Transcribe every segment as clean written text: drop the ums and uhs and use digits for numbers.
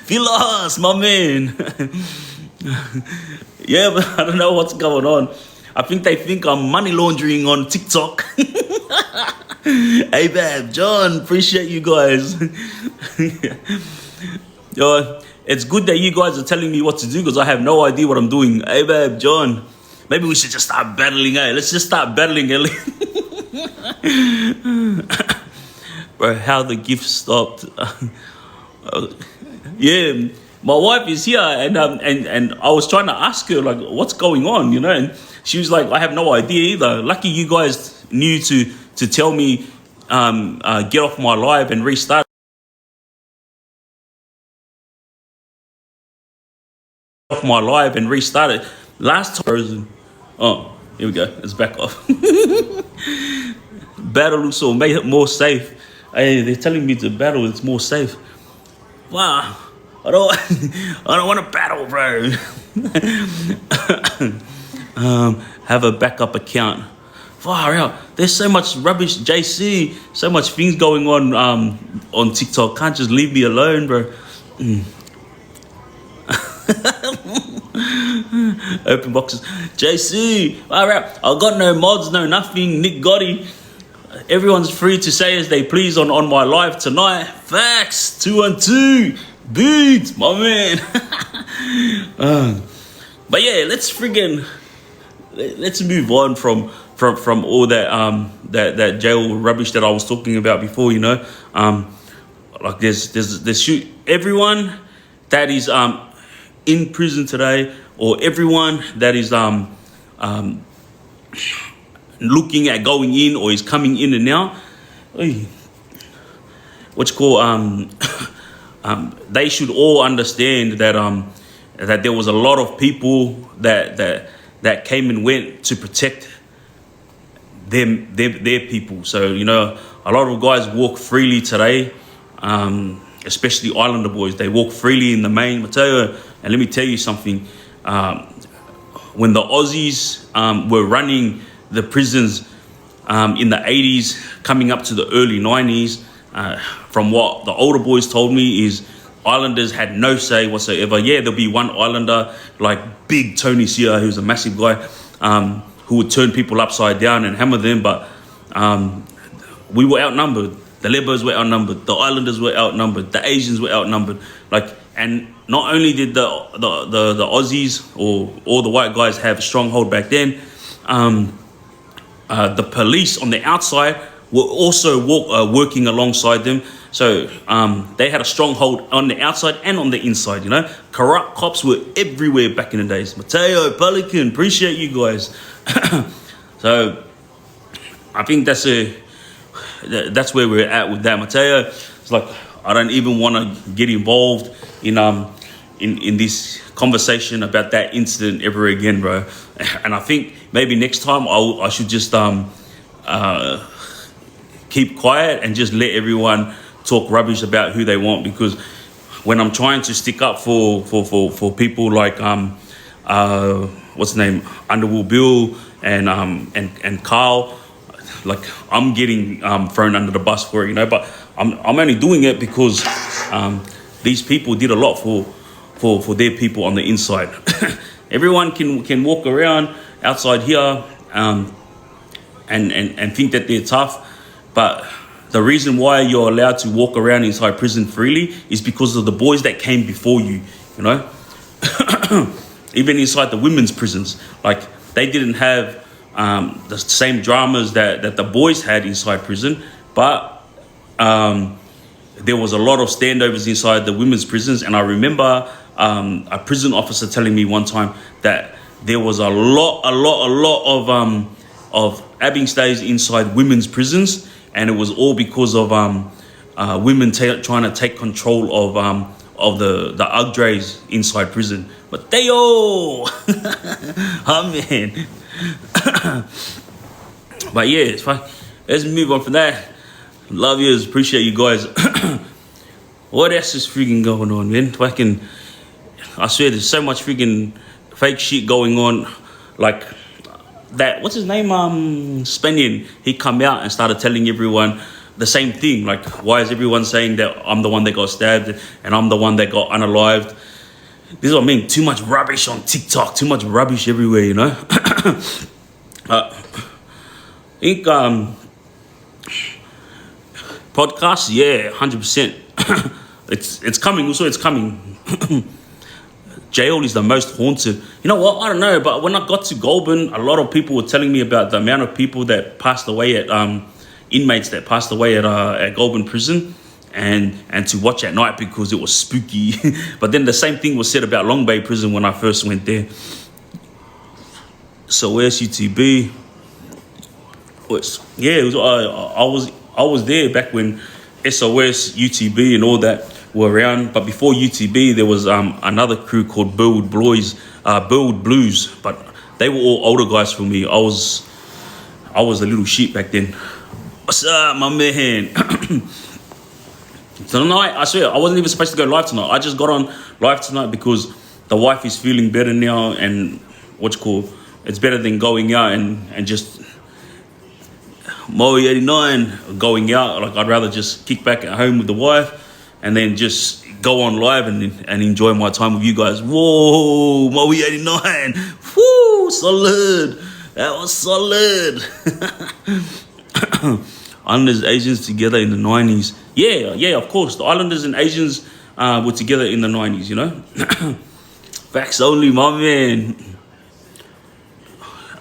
Vilas, my man. Yeah, but I don't know what's going on. I think they think I'm money laundering on TikTok. Hey, babe, John, appreciate you guys. Yo, it's good that you guys are telling me what to do because I have no idea what I'm doing. Hey, babe, John, maybe we should just start battling. Hey, let's just start battling. Bro, how the gift stopped. Yeah, my wife is here, and I was trying to ask her like, what's going on, you know? And she was like, I have no idea either. Lucky you guys knew to tell me, get off my live and restart. Off my live and restart it. Last time, oh, here we go. It's back off. Battle also make it more safe. Hey, they're telling me to battle. It's more safe. Wow. I don't want to battle, bro. Have a backup account. Far out. There's so much rubbish, JC. So much things going on TikTok. Can't just leave me alone, bro. Open boxes. JC. Far out. I got no mods, no nothing. Nick Gotti. Everyone's free to say as they please on my live tonight. Facts. 212. Beats, my man. But yeah, let's move on from all that jail rubbish that I was talking about before, you know. Like there's shoot everyone that is in prison today, or everyone that is looking at going in or is coming in and now. What's called they should all understand that that there was a lot of people that came and went to protect their people. So, you know, a lot of guys walk freely today, especially Islander boys. They walk freely in the main. Mateo, and let me tell you something. When the Aussies were running the prisons in the 80s, coming up to the early 90s, from what the older boys told me is Islanders had no say whatsoever. Yeah, there'll be one Islander like Big Tony Sia, who's a massive guy, who would turn people upside down and hammer them. But we were outnumbered. The Lebos were outnumbered. The Islanders were outnumbered. The Asians were outnumbered. And not only did the Aussies or all the white guys have a stronghold back then, the police on the outside were also working alongside them. So they had a stronghold on the outside and on the inside, you know. Corrupt cops were everywhere back in the days. Mateo, Pelican, appreciate you guys. So I think that's where we're at with that, Mateo. It's like I don't even want to get involved in this conversation about that incident ever again, bro. And I think maybe next time I should just keep quiet and just let everyone talk rubbish about who they want, because when I'm trying to stick up for people like what's his name, Underwood Bill and Carl, like I'm getting thrown under the bus for it, you know. But I'm only doing it because these people did a lot for their people on the inside. Everyone can walk around outside here and think that they're tough, but the reason why you're allowed to walk around inside prison freely is because of the boys that came before you, you know. Even inside the women's prisons, like they didn't have the same dramas that the boys had inside prison, but there was a lot of standovers inside the women's prisons. And I remember a prison officer telling me one time that there was a lot of abbing stays inside women's prisons, and it was all because of women trying to take control of the Ugdres inside prison. But they all, oh man. But yeah, it's fine. Let's move on from that. Love yous, appreciate you guys. What else is freaking going on, man? I swear there's so much freaking fake shit going on. Like that, what's his name? Spanian. He come out and started telling everyone the same thing. Like, why is everyone saying that I'm the one that got stabbed and I'm the one that got unalived? This is what I mean. Too much rubbish on TikTok. Too much rubbish everywhere, you know. I think podcasts, yeah, 100%. It's coming. Also, it's coming. Jail is the most haunted. You know what? I don't know, but when I got to Goulburn, a lot of people were telling me about the amount of people that passed away at inmates that passed away at Goulburn prison, and to watch at night because it was spooky. But then the same thing was said about Long Bay prison when I first went there. So where's UTB? Yeah, it was. I was there back when SOS, UTB, and all that were around. But before UTB, there was another crew called Burwood Blues. But they were all older guys for me. I was a little shit back then. What's up, my man? Tonight, I swear, I wasn't even supposed to go live tonight. I just got on live tonight because the wife is feeling better now, and it's better than going out and just Moe 89 going out. Like, I'd rather just kick back at home with the wife and then just go on live and enjoy my time with you guys. Whoa, Moe 89. Woo, solid. That was solid. Islanders, Asians together in the 90s. Yeah, of course. The Islanders and Asians were together in the 90s, you know. Facts only, my man.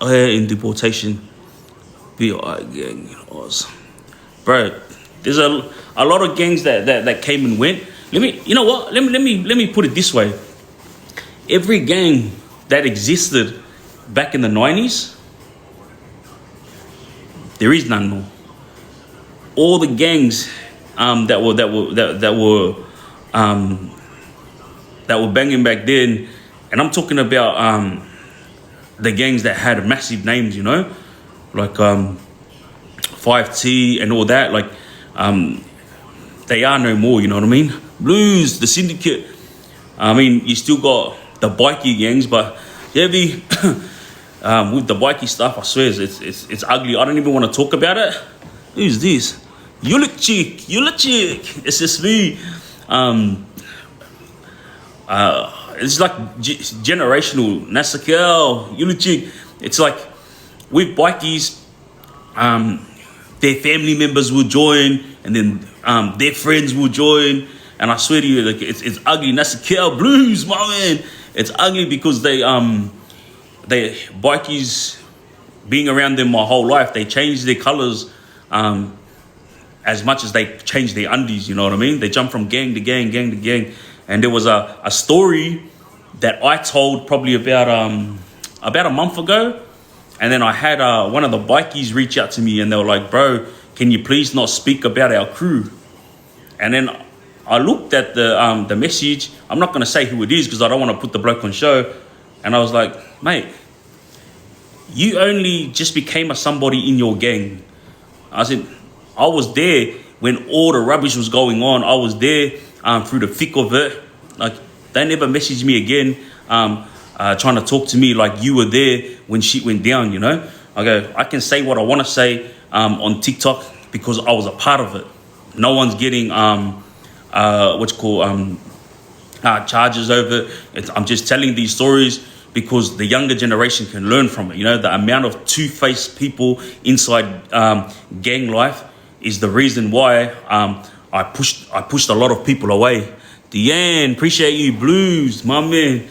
Oh, yeah, in deportation. BI gang, Oz. Bro, there's a lot of gangs that came and went. You know what? Let me put it this way. Every gang that existed back in the 90s, there is none more. All the gangs that were banging back then, and I'm talking about the gangs that had massive names, you know, like 5T and all that. Like they are no more, you know what I mean? Blues, the Syndicate. I mean, you still got the bikie gangs, but heavy with the bikie stuff, I swear it's ugly. I don't even want to talk about it. Who's this? You look chick. It's just me. It's like generational. Nasakel, you look chick. It's like with bikies, their family members will join, and then their friends will join. And I swear to you, like it's ugly. Nasakel Blues, my man. It's ugly because they bikies, being around them my whole life, they change their colors as much as they change their undies, you know what I mean? They jump from gang to gang to gang. And there was a story that I told probably about a month ago. And then I had one of the bikies reach out to me, and they were like, bro, can you please not speak about our crew? And then I looked at the message. I'm not going to say who it is because I don't want to put the bloke on show. And I was like, mate, you only just became a somebody in your gang. I said, I was there when all the rubbish was going on. I was there through the thick of it. Like, they never messaged me again trying to talk to me like you were there when shit went down, you know? I go, I can say what I want to say on TikTok because I was a part of it. No one's getting charges over it. I'm just telling these stories because the younger generation can learn from it. You know, the amount of two-faced people inside gang life is the reason why I pushed a lot of people away. Deanne, appreciate you, Blues, my man.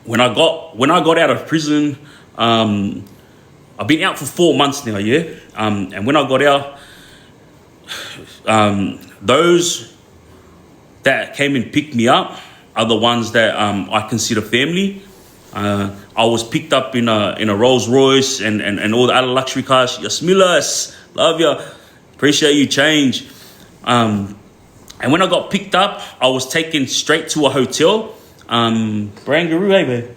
When I got out of prison, I've been out for 4 months now, yeah. And when I got out, those that came and picked me up are the ones that I consider family. I was picked up in a Rolls Royce and all the other luxury cars. Yasmilas, love ya, appreciate you, change. And when I got picked up, I was taken straight to a hotel, Barangaroo, hey babe.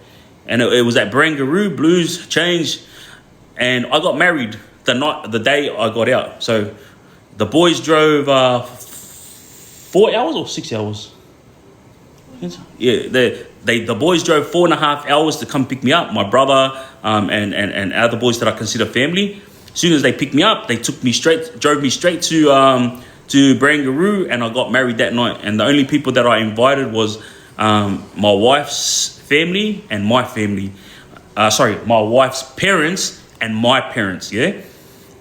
And it was at Barangaroo, Blues, change. And I got married the day I got out. So the boys drove 4 hours or 6 hours. Yeah, the boys drove 4.5 hours to come pick me up. My brother and other boys that I consider family. As soon as they picked me up, they drove me straight to Barangaroo, and I got married that night. And the only people that I invited was my wife's family and my family. My wife's parents and my parents, yeah?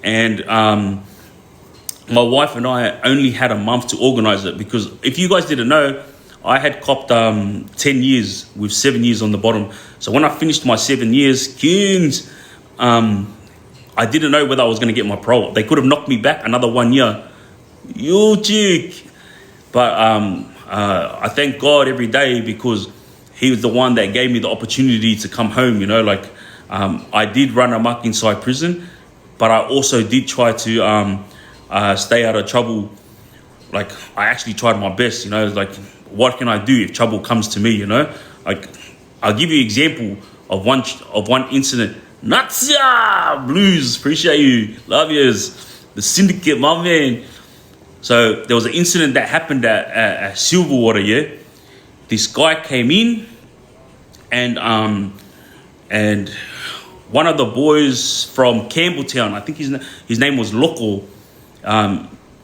And my wife and I only had a month to organize it, because if you guys didn't know, I had copped 10 years with 7 years on the bottom. So when I finished my 7 years, kings, I didn't know whether I was going to get my parole. They could have knocked me back another 1 year. You chick. But I thank God every day, because he was the one that gave me the opportunity to come home, you know. Like, I did run amok inside prison, but I also did try to stay out of trouble. Like, I actually tried my best, you know. Like, what can I do if trouble comes to me, you know? Like, I'll give you an example of one incident. Natsia Blues, appreciate you, love yous. The syndicate, my man. So there was an incident that happened at Silverwater, yeah. This guy came in, and one of the boys from Campbelltown, I think his name was Loco.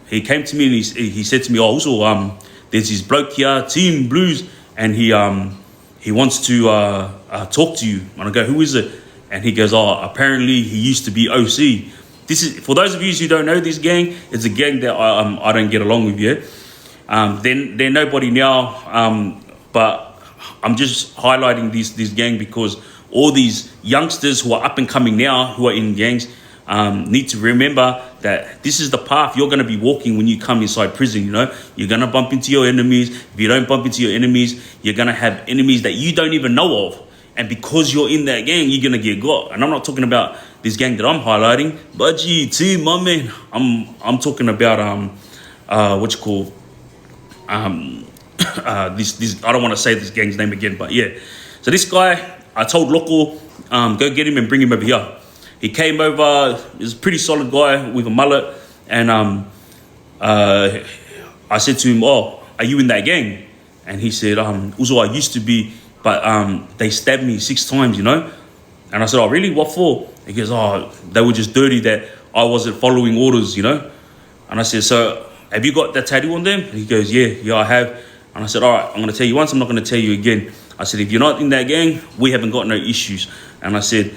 He came to me and he said to me, "Oh, also, there's this bloke here, Team Blues, and he wants to talk to you." And I go, "Who is it?" And he goes, "Oh, apparently he used to be OC." This is, for those of you who don't know this gang, it's a gang that I don't get along with, yeah. They're nobody now, but I'm just highlighting this gang because all these youngsters who are up and coming now, who are in gangs, need to remember that this is the path you're going to be walking when you come inside prison, you know. You're going to bump into your enemies. If you don't bump into your enemies, you're going to have enemies that you don't even know of. And because you're in that gang, you're going to get got. And I'm not talking about this gang that I'm highlighting. Budgie, T, my man. I'm talking about, this, I don't want to say this gang's name again, but yeah. So this guy, I told Loco, go get him and bring him over here. He came over, he's a pretty solid guy with a mullet. And I said to him, "Oh, are you in that gang?" And he said, "Also, I used to be, but they stabbed me 6 times, you know." And I said, "Oh, really? What for?" He goes, "Oh, they were just dirty that I wasn't following orders, you know." And I said, "So, have you got that tattoo on them?" And he goes, yeah, I have. And I said, "All right, I'm going to tell you once, I'm not going to tell you again." I said, "If you're not in that gang, we haven't got no issues." And I said,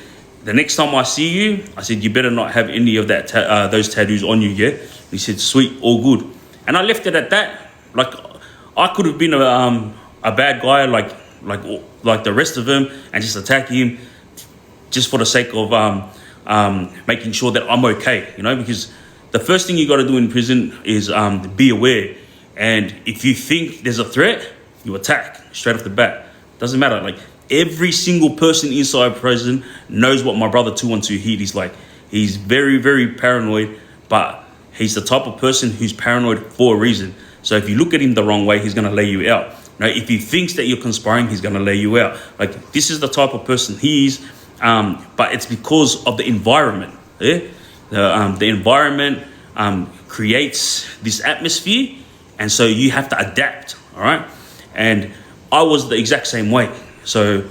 "The next time I see you," I said, "you better not have any of that those tattoos on you, yeah?" He said, "Sweet, all good." And I left it at that. Like, I could have been a bad guy like the rest of them and just attack him just for the sake of making sure that I'm okay, you know, because the first thing you got to do in prison is be aware. And if you think there's a threat, you attack straight off the bat. Doesn't matter. Like, every single person inside prison knows what my brother 212 Heat is like. He's very, very paranoid, but he's the type of person who's paranoid for a reason. So if you look at him the wrong way, he's going to lay you out. Now, if he thinks that you're conspiring, he's going to lay you out. Like, this is the type of person he is, but it's because of the environment. Yeah? The environment creates this atmosphere, and so you have to adapt, all right? And I was the exact same way. So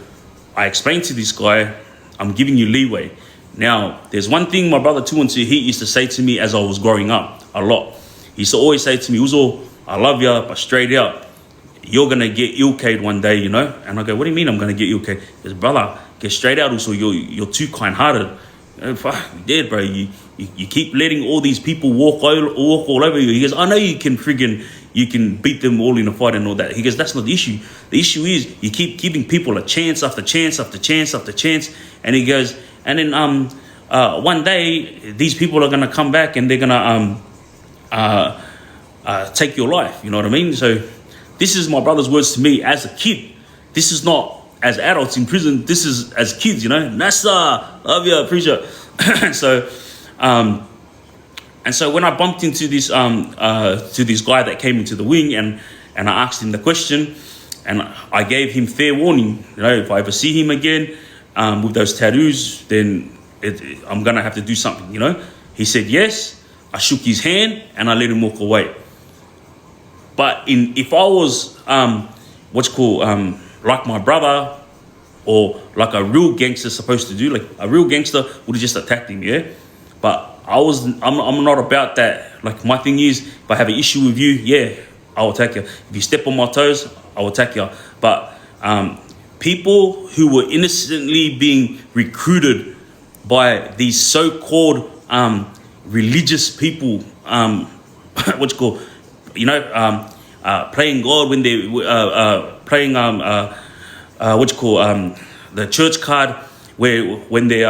I explained to this guy, I'm giving you leeway. Now, there's one thing my brother 212 Heat used to say to me as I was growing up a lot. He used to always say to me, "Uzo, I love you, but straight up, you're going to get ill-cade one day, you know?" And I go, "What do you mean I'm going to get ill-cade?" He goes, "Brother, get straight out, Uzo, you're too kind-hearted." Fuck, you dead, bro. You keep letting all these people walk all over you. He goes, "I know you can beat them all in a fight and all that." He goes, "That's not the issue. The issue is you keep giving people a chance after chance after chance after chance." And he goes, "And then one day these people are gonna come back and they're gonna take your life." You know what I mean? So this is my brother's words to me as a kid. This is not as adults in prison. This is as kids, you know. Nasa, love you, appreciate it. So when I bumped into this to this guy that came into the wing, and I asked him the question, and I gave him fair warning. You know, if I ever see him again with those tattoos, then I'm gonna have to do something. You know, he said yes. I shook his hand and I let him walk away. But if I was like my brother, or like a real gangster supposed to do, like a real gangster would have just attacked him, yeah. But I'm not about that. Like, my thing is, if I have an issue with you, yeah, I will attack you. If you step on my toes, I will attack you. But people who were innocently being recruited by these so-called religious people, what you call, playing God when they playing what you call the church card, when they're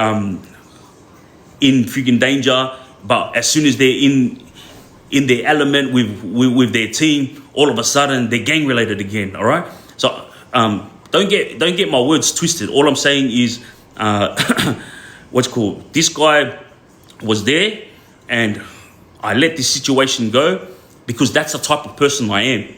in freaking danger, but as soon as they're in their element with their team, all of a sudden they're gang related again. All right, so don't get my words twisted. All I'm saying is what's called, this guy was there, and I let this situation go because that's the type of person I am.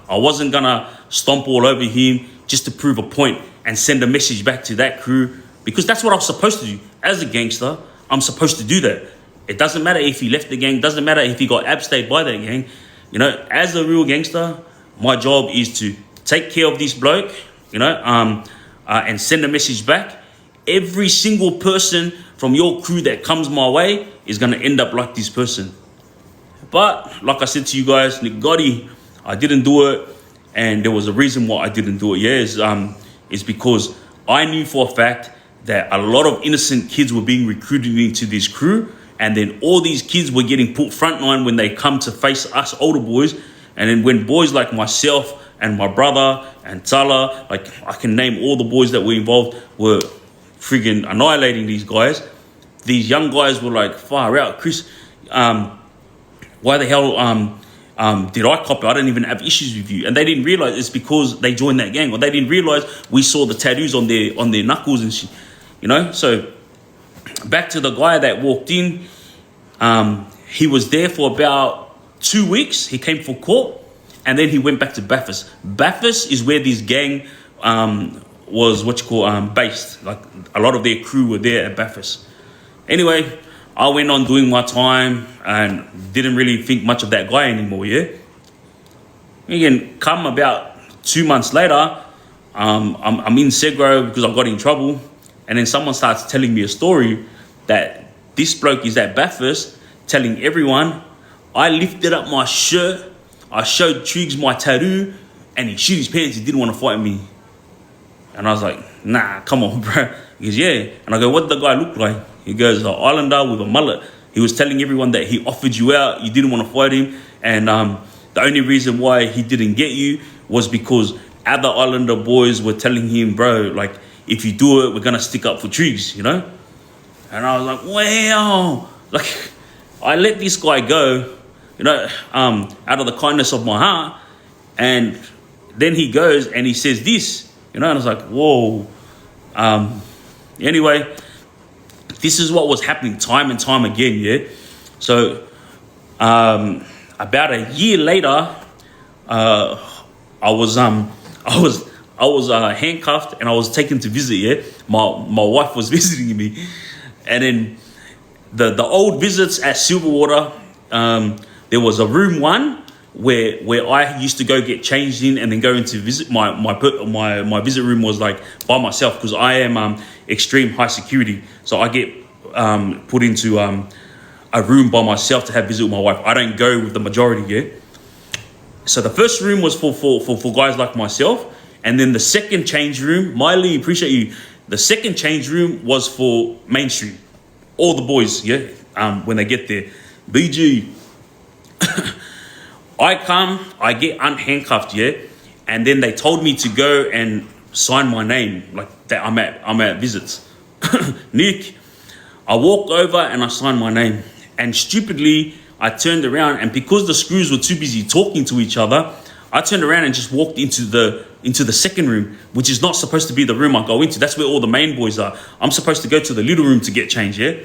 I wasn't gonna stomp all over him just to prove a point and send a message back to that crew, because that's what I was supposed to do. As a gangster, I'm supposed to do that. It doesn't matter if he left the gang, doesn't matter if he got abstayed by that gang. As a real gangster, my job is to take care of this bloke, and send a message back. Every single person from your crew that comes my way is gonna end up like this person. But like I said to you guys, Nick Gotti, I didn't do it, and there was a reason why I didn't do it. It's because I knew for a fact that a lot of innocent kids were being recruited into this crew, and then all these kids were getting put frontline when they come to face us older boys. And then when boys like myself and my brother and Tala, like I can name all the boys that were involved, were friggin' annihilating these guys. These young guys were like, far out, Chris, why the hell did I copy? I don't even have issues with you. And they didn't realize it's because they joined that gang, or they didn't realize we saw the tattoos on their knuckles and shit. So back to the guy that walked in. He was there for about 2 weeks. He came for court, and then he went back to Bathurst. Bathurst is where this gang was based. Like, a lot of their crew were there at Bathurst. Anyway, I went on doing my time and didn't really think much of that guy anymore, yeah? Again, come about 2 months later, I'm in Segro because I got in trouble, and then someone starts telling me a story that this bloke is at Bathurst telling everyone, I lifted up my shirt, I showed Triggz my tattoo, and he shit his pants, he didn't want to fight me. And I was like, nah, come on, bro. He goes, yeah. And I go, what did the guy look like? He goes, an islander with a mullet. He was telling everyone that he offered you out, you didn't want to fight him, and the only reason why he didn't get you was because other islander boys were telling him, bro, like, if you do it, we're gonna stick up for Triggz, And I was like, wow. Like, I let this guy go, out of the kindness of my heart, and then he goes and he says this, and I was like, whoa. Anyway, this is what was happening time and time again, yeah? So, about a year later, I was handcuffed and I was taken to visit, yeah? My wife was visiting me. And then the old visits at Silverwater, there was a room 1 where I used to go get changed in and then go into visit. My visit room was like by myself because I am extreme high security. So I get put into a room by myself to have visit with my wife. I don't go with the majority, yeah? So the first room was for guys like myself. And then the second change room, Miley, appreciate you. The second change room was for mainstream. All the boys, yeah? When they get there. BG. I get unhandcuffed, yeah? And then they told me to go and sign my name, like that I'm at visits. Nick, I walked over and I signed my name. And stupidly, I turned around, and because the screws were too busy talking to each other, I turned around and just walked into the second room, which is not supposed to be the room I go into. That's where all the main boys are. I'm supposed to go to the little room to get changed, yeah?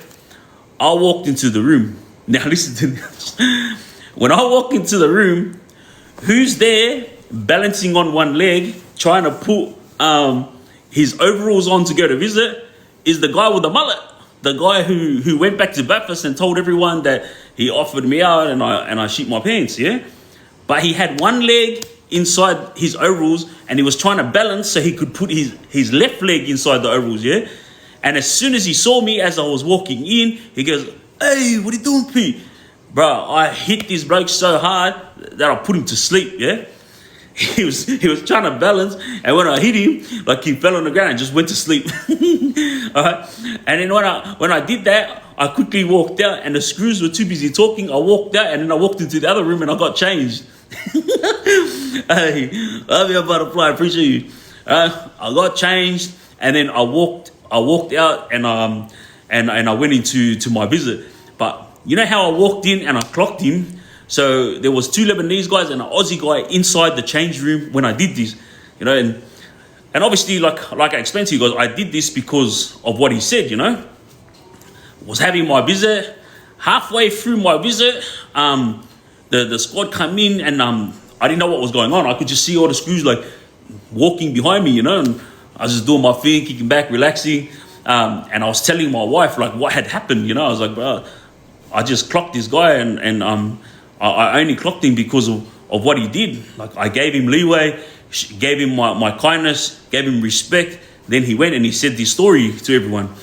I walked into the room. Now listen to this. When I walk into the room, who's there balancing on one leg, trying to put his overalls on to go to visit, is the guy with the mullet. The guy who went back to Bathurst and told everyone that he offered me out and I shit my pants, yeah? But he had one leg inside his overalls and he was trying to balance so he could put his left leg inside the overalls, yeah? And as soon as he saw me as I was walking in, he goes, "Hey, what are you doing, Pete?" Bro, I hit this bloke so hard that I put him to sleep, yeah? He was trying to balance, and when I hit him, like he fell on the ground and just went to sleep. All right? And then when I did that, I quickly walked out, and the screws were too busy talking. I walked out, and then I walked into the other room, and I got changed. Hey, love you, butterfly. Appreciate you. I got changed, and then I walked out, and I went into my visit. But you know how I walked in and I clocked him? So there was 2 Lebanese guys and an Aussie guy inside the change room when I did this, you know, and obviously like I explained to you guys, I did this because of what he said, you know. Was having my visit. Halfway through my visit, the squad come in, and I didn't know what was going on. I could just see all the screws like walking behind me, you know, and I was just doing my thing, kicking back, relaxing, and I was telling my wife like what had happened, you know. I was like, bro, I just clocked this guy, and I only clocked him because of what he did. Like I gave him leeway, gave him my kindness, gave him respect. Then he went and he said this story to everyone.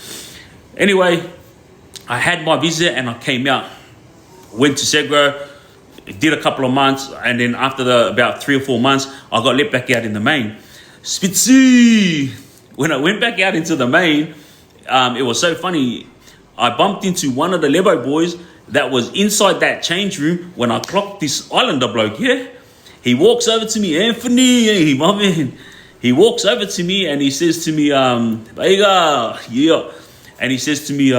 Anyway, I had my visit and I came out, went to Segro, did a couple of months, and then after about 3 or 4 months, I got let back out in the main. Spitzy! When I went back out into the main, it was so funny. I bumped into one of the Lebo boys that was inside that change room when I clocked this Islander bloke, yeah? He walks over to me, Anthony, my man. He walks over to me and he says to me, Vaiga, yeah. And he says to me,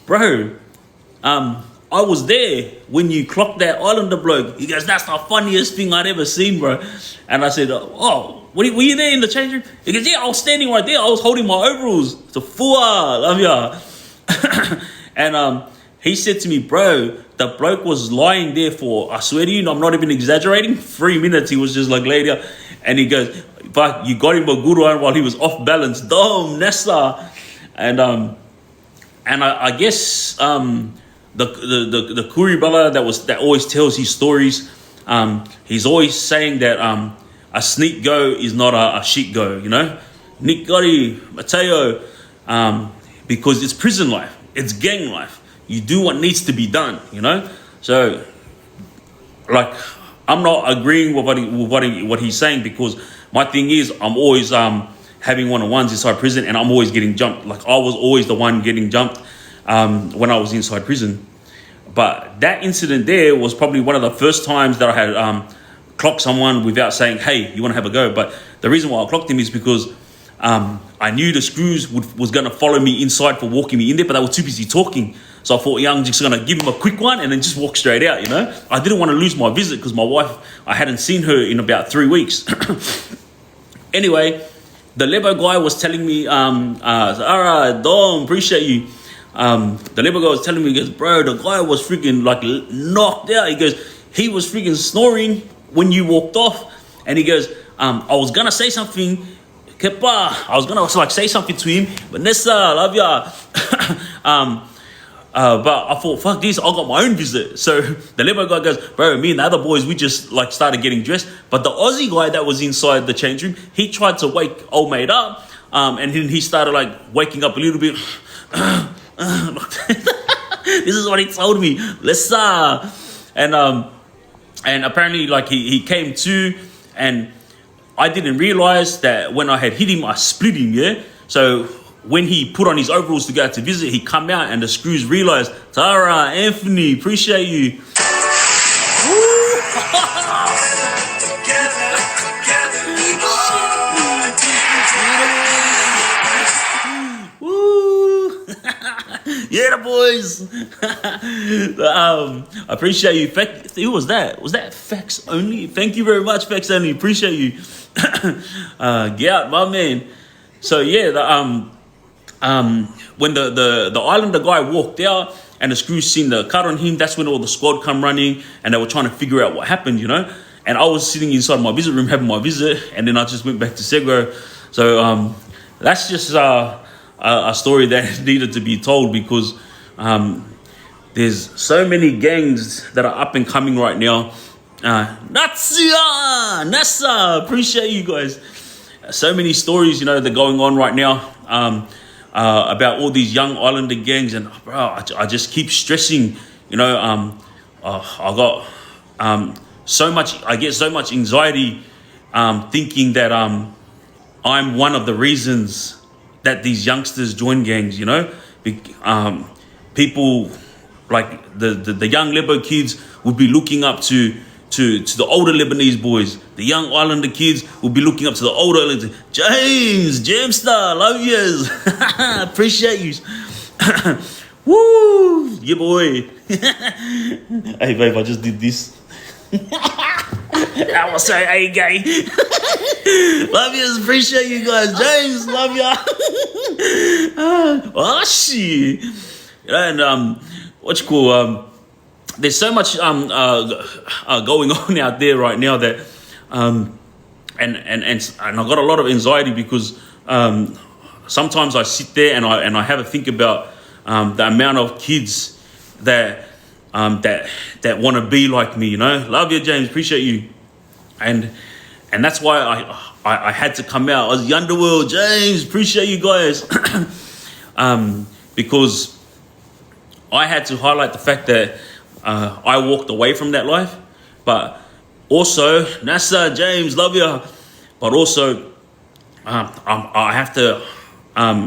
bro, I was there when you clocked that Islander bloke. He goes, that's the funniest thing I'd ever seen, bro. And I said, oh, were you there in the change room? He goes, yeah, I was standing right there. I was holding my overalls. It's a fua, love ya. And he said to me, bro, the bloke was lying there for, I swear to you, I'm not even exaggerating, 3 minutes. He was just like laid out. And he goes, but you got him a good one while he was off balance. Dom, Nessa. And I guess the Kuri brother that always tells his stories, he's always saying that a sneak go is not a shit go, you know? Nick Gotti, Mateo, because it's prison life, it's gang life. You do what needs to be done, you know? So, like, I'm not agreeing with what he's saying, because my thing is I'm always having one-on-ones inside prison, and I'm always getting jumped. Like, I was always the one getting jumped when I was inside prison. But that incident there was probably one of the first times that I had clocked someone without saying, hey, you want to have a go? But the reason why I clocked him is because I knew the screws was going to follow me inside for walking me in there, but they were too busy talking. So I thought, yeah, I'm just going to give him a quick one and then just walk straight out, you know. I didn't want to lose my visit because my wife, I hadn't seen her in about 3 weeks. Anyway, the Lebo guy was telling me, all right, Dom, appreciate you. The Lebo guy was telling me, he goes, bro, the guy was freaking like knocked out. He goes, he was freaking snoring when you walked off. And he goes, I was going to say something. Kepa, I was going to like say something to him. But Nessa, love ya. But I thought, fuck this, I got my own visit. So the Lebo guy goes, bro, me and the other boys, we just like started getting dressed. But the Aussie guy that was inside the change room, he tried to wake old mate up. And then he started like waking up a little bit. This is what he told me. Let's and apparently like he came to, and I didn't realize that when I had hit him, I split him, yeah? So when he put on his overalls to go out to visit, he come out and the screws realized, Tara, Anthony, appreciate you. Yeah, the boys. I appreciate you. Who was that? Was that Facts Only? Thank you very much, Facts Only. Appreciate you. Get out, my man. So yeah, when the Islander guy walked out and the screws seen the cut on him, that's when all the squad come running and they were trying to figure out what happened, you know. And I was sitting inside my visit room having my visit, and then I just went back to Segro. So that's just a story that needed to be told, because there's so many gangs that are up and coming right now. Nasa, appreciate you guys. So many stories, you know, that are going on right now. about all these young Islander gangs, and bro, I just keep stressing, you know, I got I get so much anxiety thinking that I'm one of the reasons that these youngsters join gangs, you know. People like the young Lebo kids would be looking up to the older Lebanese boys. The young Islander kids will be looking up to the older Islanders. James, Jamstar, love yous. Appreciate you. Woo, yeah boy. Hey babe, I just did this. I was saying, hey gay. Love yous, appreciate you guys. James, love ya. Oh shit. And what you call there's so much going on out there right now that and I got a lot of anxiety because sometimes I sit there and I have a think about the amount of kids that want to be like me, you know. Love you, James, appreciate you. And that's why I had to come out. I was the Underworld, James, appreciate you guys. Because I had to highlight the fact that I walked away from that life, but also NASA, James, love you. But also, I have to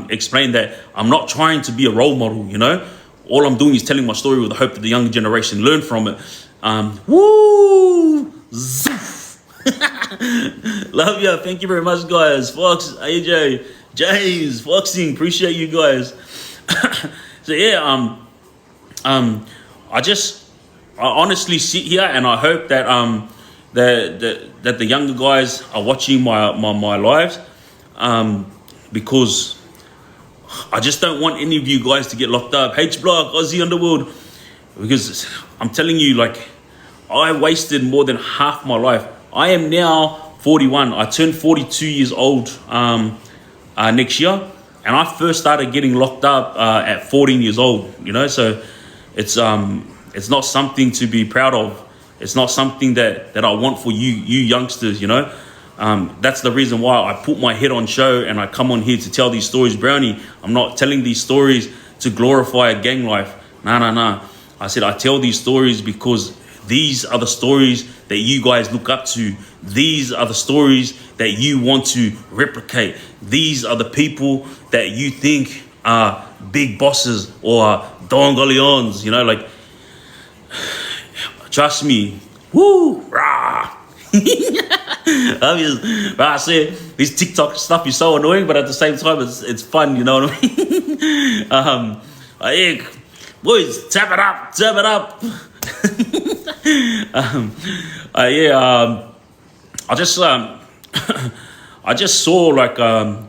explain that I'm not trying to be a role model. You know, all I'm doing is telling my story with the hope that the younger generation learn from it. Woo, love you. Thank you very much, guys. Fox, AJ, James, Foxing, appreciate you guys. So yeah, I honestly sit here and I hope that that the younger guys are watching my lives, because I just don't want any of you guys to get locked up. H Block, Aussie Underworld, because I'm telling you, like, I wasted more than half my life. I am now 41. I turned 42 years old next year, and I first started getting locked up at 14 years old. You know, so it's not something to be proud of. It's not something that I want for you youngsters, you know. That's the reason why I put my head on show and I come on here to tell these stories, Brownie. I'm not telling these stories to glorify a gang life. Nah. I said I tell these stories because these are the stories that you guys look up to. These are the stories that you want to replicate. These are the people that you think are big bosses or Don Galeons, you know, like, trust me. Woo, rah. Obviously, but I say this TikTok stuff is so annoying, but at the same time, it's fun, you know what I mean? Yeah, boys, tap it up. I just saw like a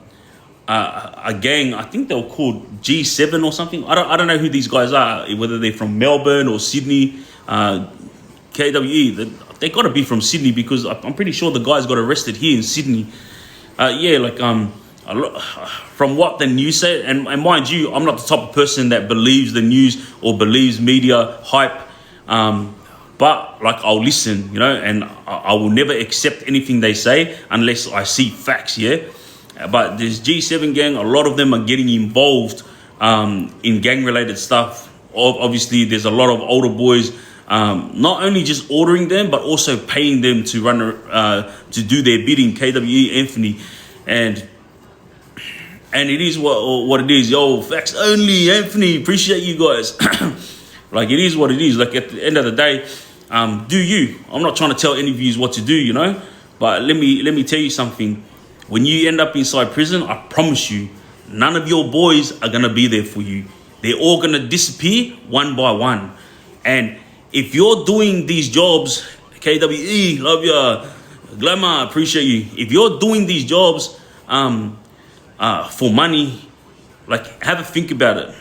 gang. I think they were called G7 or something. I don't know who these guys are, whether they're from Melbourne or Sydney. KWE, they got to be from Sydney because I'm pretty sure the guys got arrested here in Sydney. From what the news said, and mind you, I'm not the type of person that believes the news or believes media hype, but like I'll listen, you know, and I will never accept anything they say unless I see facts, yeah. But this G7 gang, a lot of them are getting involved in gang-related stuff. Obviously, there's a lot of older boys not only just ordering them, but also paying them to run to do their bidding. KWE, Anthony, and it is what it is. Yo, facts only, Anthony. Appreciate you guys. Like, it is what it is. Like, at the end of the day, do you? I'm not trying to tell any of you what to do, you know. But let me tell you something. When you end up inside prison, I promise you, none of your boys are gonna be there for you. They're all gonna disappear one by one. And if you're doing these jobs, KWE, love ya, Glamour, appreciate you. If you're doing these jobs for money, like, have a think about it.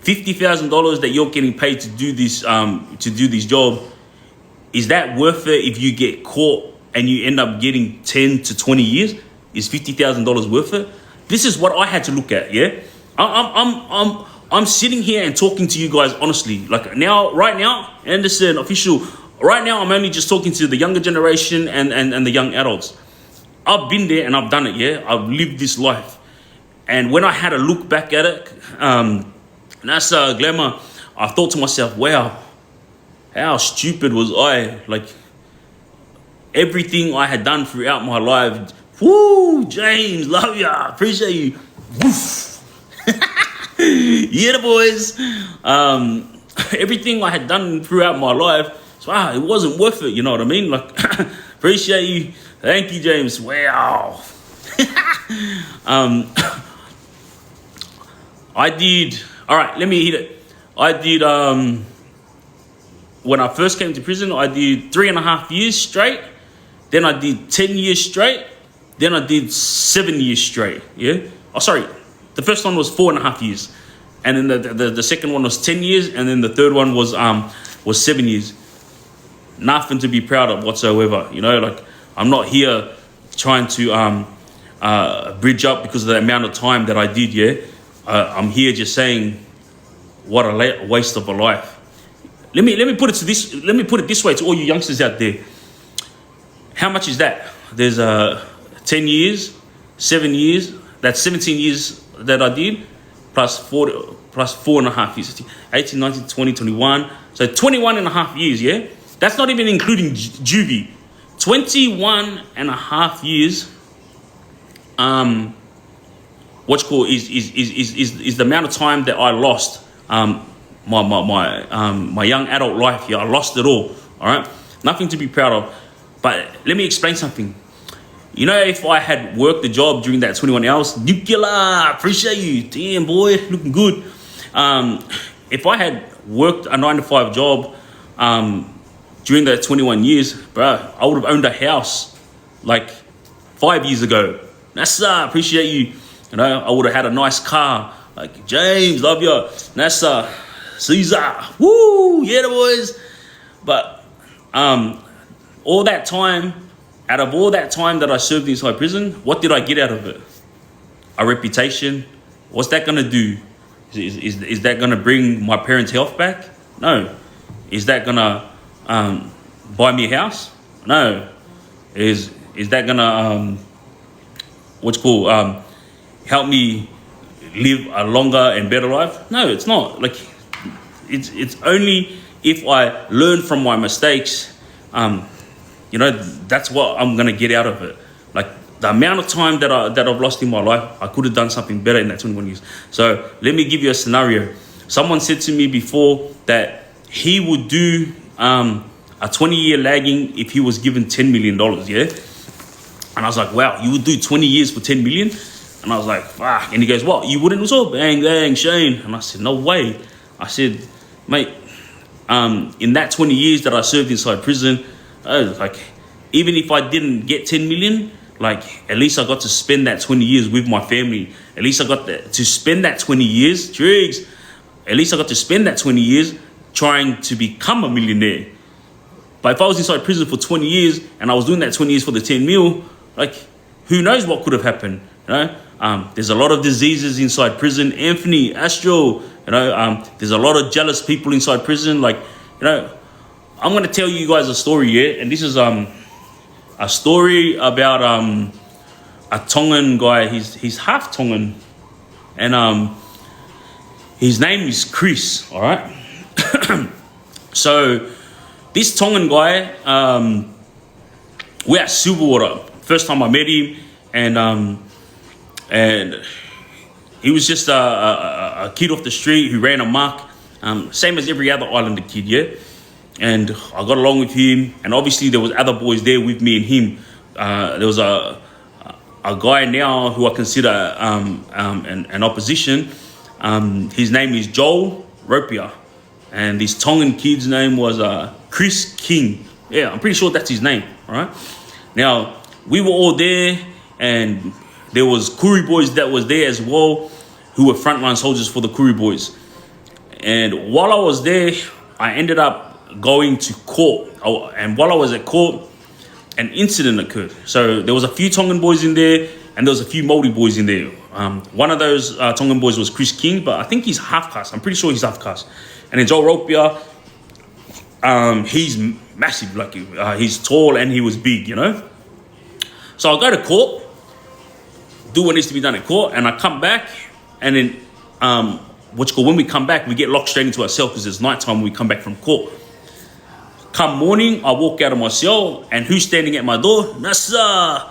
$50,000 that you're getting paid to do this job, is that worth it? If you get caught and you end up getting 10 to 20 years, is $50,000 worth it? This is what I had to look at. Yeah, I'm sitting here and talking to you guys honestly. Like, right now, Anderson official. Right now, I'm only just talking to the younger generation and the young adults. I've been there and I've done it. Yeah, I've lived this life. And when I had a look back at it, NASA Glamour, I thought to myself, wow, how stupid was I? Like, everything I had done throughout my life, woo, James, love ya, appreciate you, woof. Yeah, the boys. Everything I had done throughout my life, so, wow, it wasn't worth it, you know what I mean? Like, appreciate you, thank you, James, wow. I did, all right, let me hit it. I did, when I first came to prison, I did 3.5 years straight. Then I did 10 years straight. Then I did 7 years straight, yeah? Oh, sorry, the first one was 4.5 years. And then the second one was 10 years. And then the third one was 7 years. Nothing to be proud of whatsoever, you know? Like, I'm not here trying to bridge up because of the amount of time that I did, yeah? I'm here just saying, what a waste of a life. Let me put it this way to all you youngsters out there. How much is that? There's 10 years, 7 years. That's 17 years that I did, plus 4.5 years. 18, 19, 20, 21. So 21.5 years, yeah? That's not even including juvie. 21.5 years. What's called is the amount of time that I lost. My young adult life here, I lost it all right? Nothing to be proud of. But let me explain something. You know, if I had worked the job during that 21 hours, nuclear, appreciate you, damn boy, looking good. If I had worked a 9-to-5 job during that 21 years, bro, I would have owned a house like 5 years ago. NASA, appreciate you. You know, I would have had a nice car. Like, James, love you. NASA, Caesar, woo, yeah, the boys. But all that time, out of all that time that I served inside prison, what did I get out of it? A reputation. What's that going to do? Is that going to bring my parents' health back? No. Is that going to buy me a house? No. Is that going to, help me live a longer and better life? No, it's not. Like, it's only if I learn from my mistakes, you know, that's what I'm going to get out of it. Like, the amount of time that I've lost in my life, I could have done something better in that 21 years. So let me give you a scenario. Someone said to me before that he would do a 20-year lagging if he was given $10 million, yeah? And I was like, wow, you would do 20 years for 10 million? And I was like, fuck. And he goes, what, you wouldn't? Also, bang, bang, Shane. And I said, no way. I said, mate, in that 20 years that I served inside prison, like, even if I didn't get 10 million, like, at least I got to spend that 20 years with my family. At least I got to spend that 20 years, Triggz. At least I got to spend that 20 years trying to become a millionaire. But if I was inside prison for 20 years and I was doing that 20 years for the 10 mil, like, who knows what could have happened, you know? There's a lot of diseases inside prison. Anthony, Astro, you know, there's a lot of jealous people inside prison. Like, you know, I'm going to tell you guys a story, yeah? And this is a story about a Tongan guy. He's half Tongan. And his name is Chris, all right? So this Tongan guy, we're at Silverwater. First time I met him, and he was just a kid off the street who ran amok, same as every other islander kid, yeah? And I got along with him, and obviously there was other boys there with me and him. There was a guy now who I consider an opposition. His name is Joel Ropia, and this Tongan kid's name was Chris King. Yeah, I'm pretty sure that's his name, all right? Now, we were all there, and there was Kuri boys that was there as well, who were frontline soldiers for the Kuri boys. And while I was there, I ended up going to court. And while I was at court, an incident occurred. So there was a few Tongan boys in there, and there was a few Māori boys in there. One of those Tongan boys was Chris King, but I think he's half caste. I'm pretty sure he's half caste. And then Joel Ropia, he's massive, like he's tall and he was big, you know. So I go to court. do what needs to be done at court, and I come back, and then when we come back, we get locked straight into our cell because it's nighttime when we come back from court. Come morning, I walk out of my cell, and who's standing at my door? Nasa.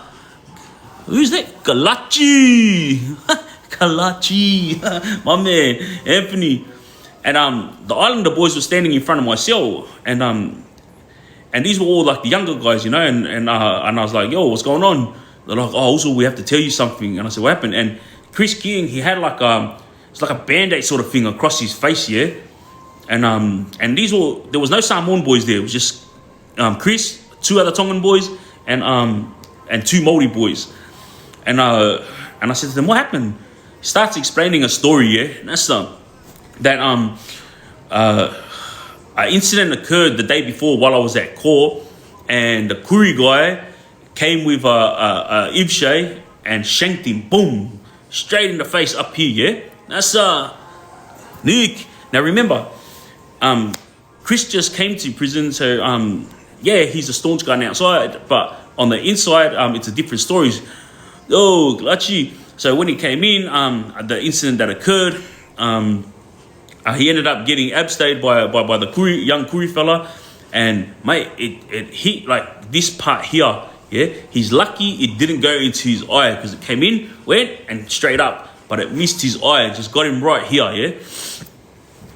Who's that? Kalachi. Kalachi. My man, Anthony. And the Islander boys were standing in front of my cell, and these were all like the younger guys, you know, and I was like, yo, what's going on? They're like, oh, also we have to tell you something. And I said, what happened? And Chris King, he had like it's like a band-aid sort of thing across his face, yeah. And there was no Samoan boys there. It was just Chris, 2 other Tongan boys, and 2 Māori boys. And I said to them, what happened? He starts explaining a story, yeah. And that's that an incident occurred the day before while I was at court, and the Kuri guy came with a Ivshe and shanked him, boom, straight in the face up here, yeah? That's Nick. Now remember, Chris just came to prison, so yeah, he's a staunch guy on the outside, but on the inside, it's a different story. Oh, Glachi. So when he came in, the incident that occurred, he ended up getting abstayed by the young Kuri fella, and mate, it hit like this part here. Yeah, he's lucky it didn't go into his eye because it came in, went and straight up, but it missed his eye. It just got him right here. Yeah,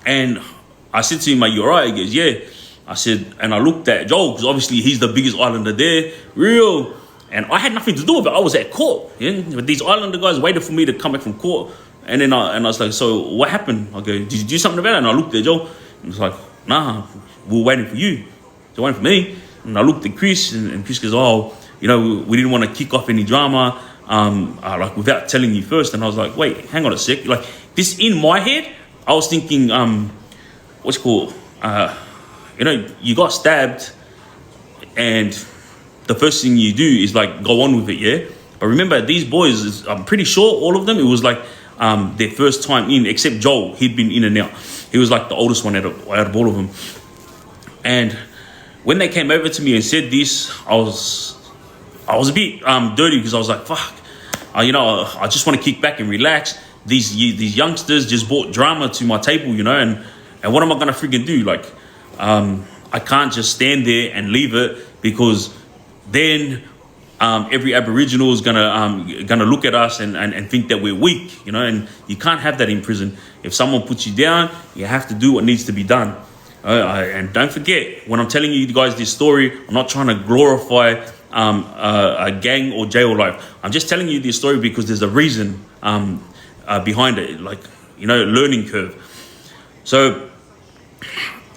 and I said to him, "Are you alright?" He goes, "Yeah." I said, and I looked at Joel because obviously he's the biggest Islander there, real. And I had nothing to do with it. I was at court. Yeah? But these Islander guys waited for me to come back from court. And then I was like, so what happened? I go, did you do something about it? And I looked at Joe, and he was like, nah, we were waiting for you. So waiting for me. And I looked at Chris, and Chris goes, oh, you know, we didn't want to kick off any drama, like without telling you first. And I was like, wait, hang on a sec. Like this in my head, I was thinking, what's it called? You know, you got stabbed, and the first thing you do is like go on with it, yeah? But remember, these boys, I'm pretty sure all of them, it was like their first time in, except Joel. He'd been in and out. He was like the oldest one out of all of them. And when they came over to me and said this, I was a bit dirty because I was like, fuck, you know, I just want to kick back and relax. These youngsters just brought drama to my table, you know, and what am I going to freaking do? Like, I can't just stand there and leave it because then every Aboriginal is gonna look at us and think that we're weak, you know, and you can't have that in prison. If someone puts you down, you have to do what needs to be done. And don't forget, when I'm telling you guys this story, I'm not trying to glorify a gang or jail life. I'm just telling you this story because there's a reason behind it, like, you know, learning curve. So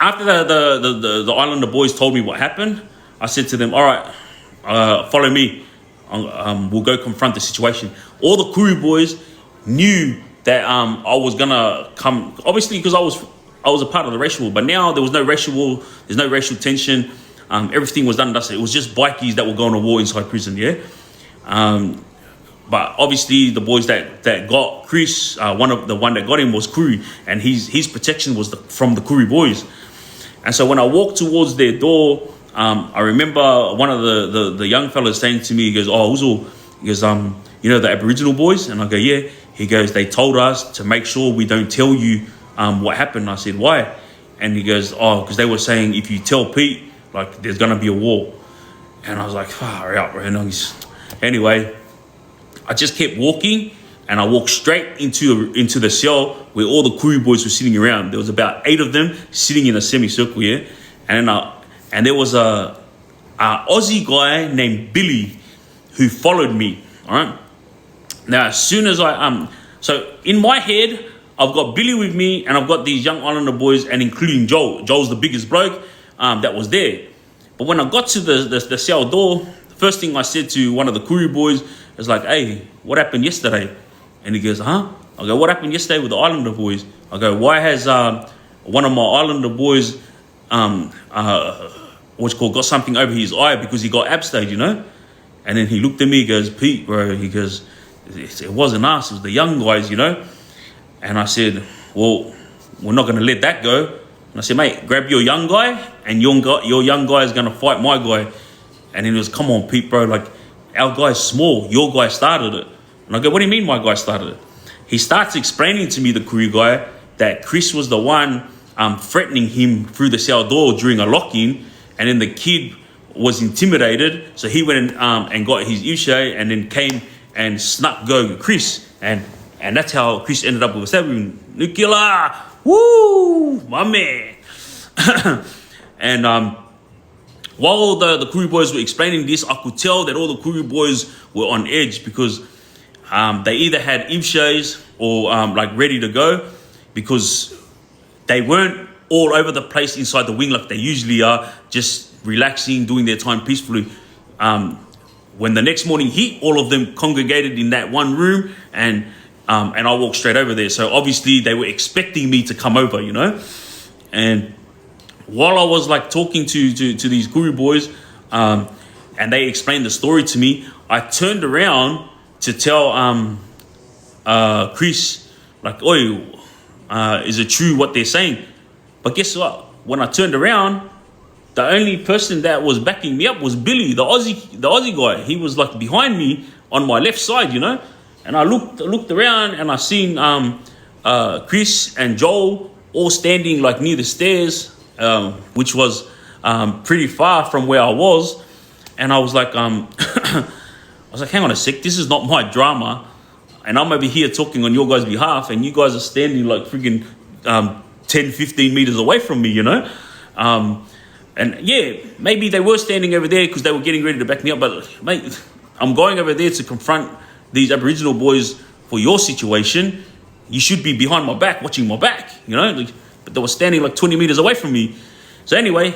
after the Islander boys told me what happened, I said to them, all right, follow me. We'll go confront the situation. All the Kuru boys knew that I was gonna come, obviously because I was a part of the racial war, but now there was no racial war, there's no racial tension. Everything was done and dusted. It was just bikies that were going to war inside prison, yeah? But obviously the boys that got Chris, the one that got him was Kuru, and his protection was from the Kuru boys. And so when I walked towards their door, I remember one of the young fellas saying to me, he goes, oh, Uzo, he goes, you know, the Aboriginal boys? And I go, yeah. He goes, they told us to make sure we don't tell you what happened. I said, why? And he goes, oh, because they were saying if you tell Pete, like, there's going to be a war. And I was like, far out, bro. Anyway, I just kept walking, and I walked straight into the cell where all the Kuru boys were sitting around. There was about 8 of them sitting in a semicircle, yeah? And there was a Aussie guy named Billy who followed me, all right? Now, as soon as so in my head, I've got Billy with me, and I've got these young Islander boys, and including Joel. Joel's the biggest bloke that was there. But when I got to the cell door, the first thing I said to one of the Kuru boys is like, hey, what happened yesterday? And he goes, huh? I go, what happened yesterday with the Islander boys? I go, why has one of my Islander boys got something over his eye because he got abstayed, you know? And then he looked at me, he goes, Pete, bro, he goes, it wasn't us, it was the young guys, you know? And I said, well, we're not going to let that go. And I said, mate, grab your young guy, and your young guy is going to fight my guy. And then he was, come on, Pete, bro, like, our guy's small, your guy started it. And I go, what do you mean my guy started it? He starts explaining to me, the Koori guy, that Chris was the one threatening him through the cell door during a lock-in, and then the kid was intimidated, so he went and got his Ivshay and then came and snuck go Chris, and that's how Chris ended up with a stabbing. Nuclear, woo, my man. And while the Koori boys were explaining this, I could tell that all the Koori boys were on edge because they either had Ivshays or like ready to go, because they weren't all over the place inside the wing like they usually are, just relaxing, doing their time peacefully. When the next morning hit, all of them congregated in that one room, and I walked straight over there. So obviously they were expecting me to come over, you know. And while I was like talking to these Koori boys, and they explained the story to me, I turned around to tell Chris, like, oi, is it true what they're saying? But guess what? When I turned around, the only person that was backing me up was Billy, the Aussie guy. He was like behind me on my left side, you know. And I looked around and I seen Chris and Joel all standing like near the stairs, which was pretty far from where I was. And I was like, I was like, hang on a sec, this is not my drama. And I'm over here talking on your guys' behalf, and you guys are standing like freaking 10, 15 meters away from me, you know? And yeah, maybe they were standing over there because they were getting ready to back me up. But mate, I'm going over there to confront these Aboriginal boys for your situation. You should be behind my back, watching my back, you know? Like, but they were standing like 20 meters away from me. So anyway,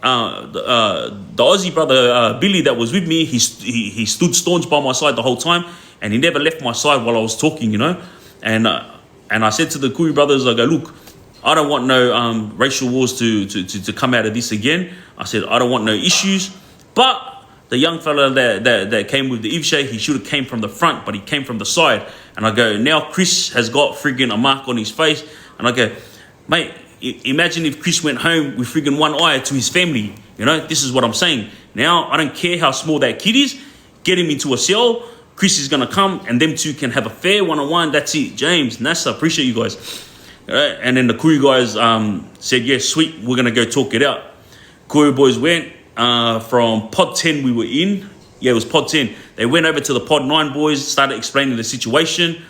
the Aussie brother, Billy, that was with me, he stood staunch by my side the whole time, and he never left my side while I was talking, you know? And I said to the Koori brothers, I go, look, I don't want no racial wars to come out of this again. I said, I don't want no issues. But the young fella that came with the Ivshay, he should have came from the front, but he came from the side. And I go, now Chris has got friggin' a mark on his face. And I go, mate, imagine if Chris went home with friggin' one eye to his family. You know, this is what I'm saying. Now, I don't care how small that kid is. Get him into a cell. Chris is going to come, and them two can have a fair one-on-one. That's it. James, Nasa, appreciate you guys. And then the Koori guys said, yeah, sweet, we're going to go talk it out. Koori boys went from pod 10 we were in. Yeah, it was pod 10. They went over to the pod 9 boys, started explaining the situation.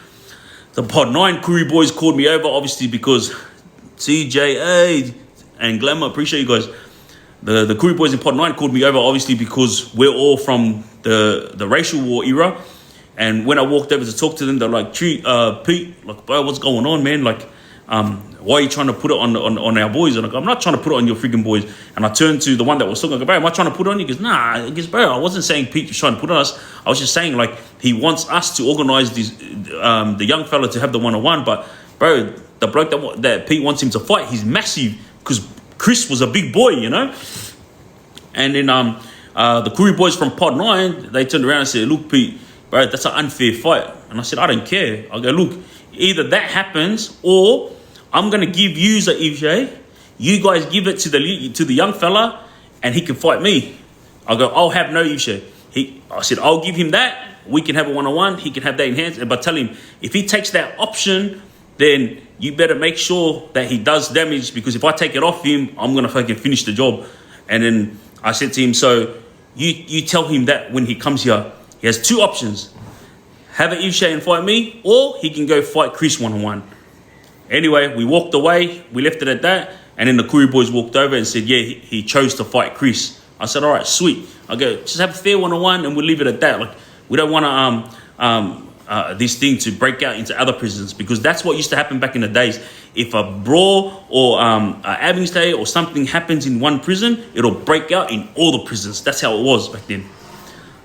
The pod 9 Koori boys called me over, obviously, because CJA and Glamour, appreciate you guys. The Koori boys in pod 9 called me over, obviously, because we're all from the racial war era. And when I walked over to talk to them, they're like, Pete, like, bro, what's going on, man? Like, why are you trying to put it on our boys? And I'm not trying to put it on your freaking boys. And I turned to the one that was talking, I go, bro, am I trying to put it on you? He goes, nah. He goes, bro, I wasn't saying Pete was trying to put it on us. I was just saying, like, he wants us to organize this, the young fella to have the one-on-one. But, bro, the bloke that Pete wants him to fight, he's massive, because Chris was a big boy, you know? And then the Koori boys from pod 9, they turned around and said, look, Pete, bro, that's an unfair fight. And I said, I don't care. I go, look, either that happens, or I'm going to give you the Ivshay. You guys give it to the young fella, and he can fight me. I go, I'll have no Ivshay. I said, I'll give him that. We can have a one-on-one. He can have that in hands. But tell him, if he takes that option, then you better make sure that he does damage, because if I take it off him, I'm going to fucking finish the job. And then I said to him, so you tell him that when he comes here, he has two options. Have an Ivshay and fight me, or he can go fight Chris one-on-one. Anyway, we walked away. We left it at that. And then the Koori boys walked over and said, yeah, he chose to fight Chris. I said, all right, sweet. I go, just have a fair one-on-one and we'll leave it at that. Like, we don't want this thing to break out into other prisons, because that's what used to happen back in the days. If a brawl or Abingstay or something happens in one prison, it'll break out in all the prisons. That's how it was back then.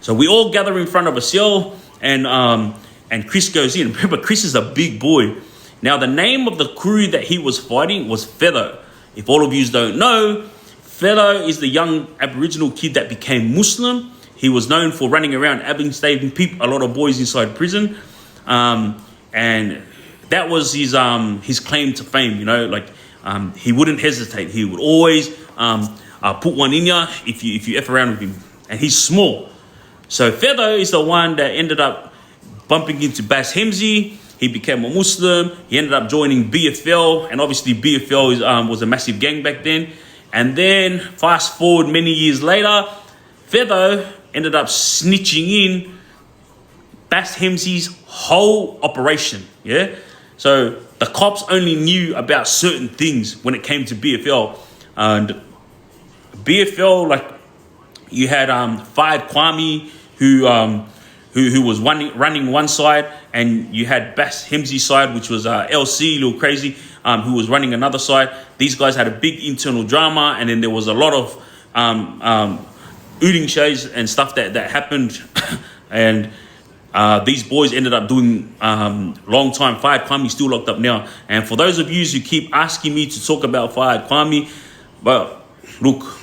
So we all gather in front of a cell, and Chris goes in. Remember, Chris is a big boy. Now, the name of the Koori that he was fighting was Feather. If all of you don't know, Feather is the young Aboriginal kid that became Muslim. He was known for running around Abingstay, a lot of boys inside prison. And that was his claim to fame, you know. Like, he wouldn't hesitate. He would always put one in you if you F around with him. And he's small. So Feather is the one that ended up bumping into Bass Hemsey. He became a Muslim. He ended up joining BFL, and obviously BFL was a massive gang back then. And then fast forward many years later, Feather ended up snitching in Bass Hemsey's whole operation. Yeah, so the cops only knew about certain things when it came to BFL, and BFL, like, you had Fayed Kwame, who was running one side, and you had Bass Hemsey's side, which was LC, Lil Crazy, who was running another side. These guys had a big internal drama, and then there was a lot of ooting shows and stuff that happened, and these boys ended up doing long time. Fayed Kwame still locked up now. And for those of you who keep asking me to talk about Fayed Kwame, but look,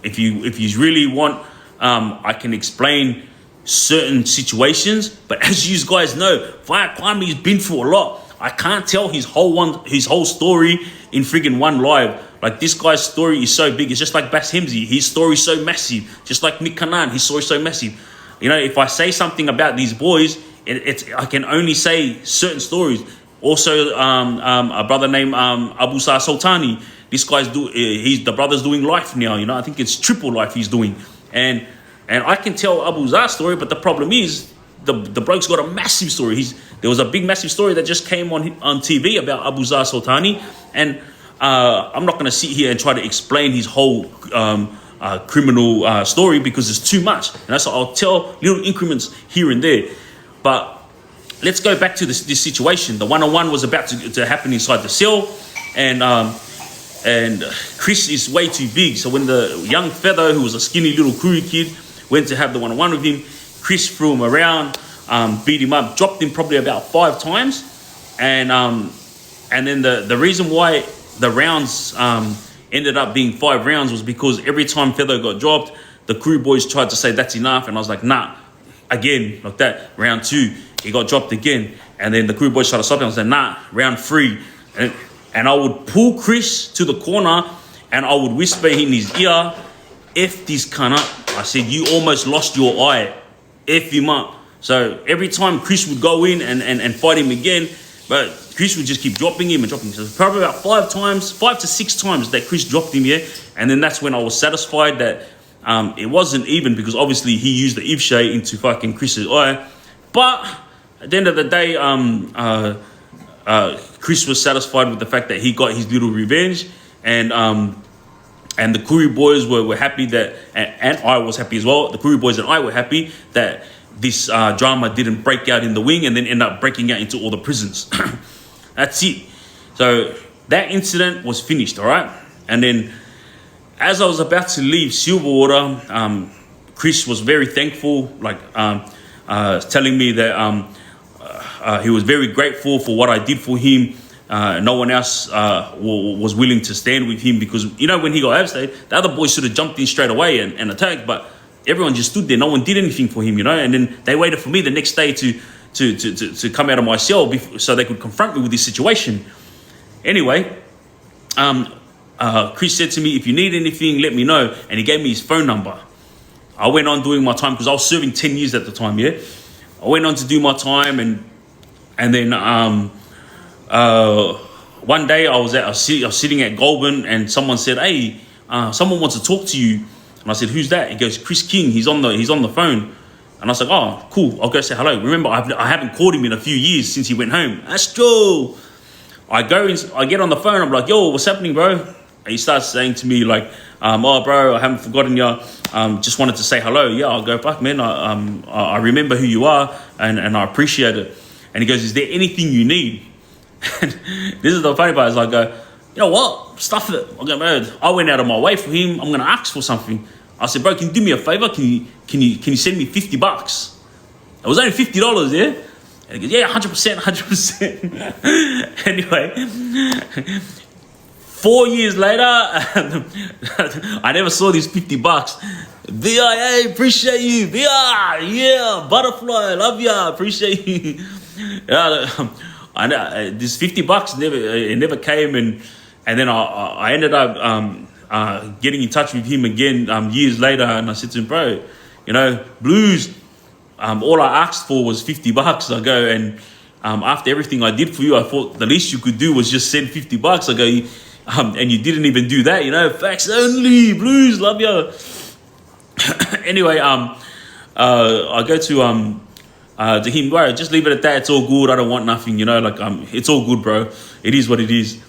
if you really want, I can explain certain situations. But as you guys know, Fayed Kwame has been through a lot. I can't tell his whole story in friggin' one live. Like, this guy's story is so big. It's just like Bass Hemsey. His story is so massive. Just like Nick Canaan, his story is so massive. You know, if I say something about these boys, I can only say certain stories. Also, a brother named Abu Sar Sultani. This guy's the brother's doing life now. You know, I think it's triple life he's doing, and I can tell Abu Zar's story. But the problem is, the bloke's got a massive story. There was a big massive story that just came on TV about Abu Zar Sultani, and I'm not going to sit here and try to explain his whole criminal story because it's too much. And so I'll tell little increments here and there. But let's go back to this situation. The one-on-one was about to happen inside the cell, and Chris is way too big. So when the young Feather, who was a skinny little Kuru kid, went to have the one-on-one with him, Chris threw him around, beat him up, dropped him probably about 5 times. And then the reason why the rounds ended up being 5 rounds was because every time Feather got dropped, the crew boys tried to say that's enough. And I was like, nah, again, like that. Round 2, he got dropped again. And then the crew boys tried to stop him. I was like, nah, round 3. And I would pull Chris to the corner and I would whisper in his ear, F this cunt up. I said, you almost lost your eye. F him up. So every time Chris would go in and fight him again, but Chris would just keep dropping him and dropping him. So probably about 5 to 6 times that Chris dropped him, yeah? And then that's when I was satisfied that it wasn't even, because obviously he used the Ivshay into fucking Chris's eye. But at the end of the day, Chris was satisfied with the fact that he got his little revenge, and the Kuru boys were happy that, and I was happy as well. The Kuru boys and I were happy that this drama didn't break out in the wing and then end up breaking out into all the prisons. That's it. So that incident was finished, all right? And then as I was about to leave Silverwater, Chris was very thankful, like telling me that he was very grateful for what I did for him. No one else was willing to stand with him because, you know, when he got overstayed, the other boys should have jumped in straight away and attacked, but everyone just stood there. No one did anything for him, you know, and then they waited for me the next day to come out of my cell so they could confront me with this situation. Anyway, Chris said to me, if you need anything, let me know, and he gave me his phone number. I went on doing my time because I was serving 10 years at the time, yeah? I went on to do my time, and then one day I was sitting at Goulburn, and someone said, hey, someone wants to talk to you. And I said, who's that? He goes, Chris King, he's on the phone. And I was like, oh, cool, I'll go say hello. Remember, I haven't called him in a few years since he went home. Astro! I get on the phone, I'm like, yo, what's happening, bro? And he starts saying to me like, oh, bro, I haven't forgotten you. Just wanted to say hello. Yeah, I'll go, fuck, man, I remember who you are, and I appreciate it. And he goes, is there anything you need? And this is the funny part, is I go, you know what? Stuff it. I went out of my way for him. I'm gonna ask for something. I said, bro, can you do me a favor? Can you send me $50? It was only $50, yeah? And he goes, yeah, 100%. Anyway, 4 years later, I never saw these $50. VIA, appreciate you. VI, yeah, butterfly, love ya, appreciate you. This $50 never came, and then I ended up getting in touch with him again years later, and I said to him, bro, you know, Blues, all I asked for was $50. I go, and after everything I did for you, I thought the least you could do was just send $50. I go, and you didn't even do that, you know. Facts only, Blues, love ya. Anyway, I go to him, bro, just leave it at that. It's all good. I don't want nothing, you know. Like, it's all good, bro. It is what it is.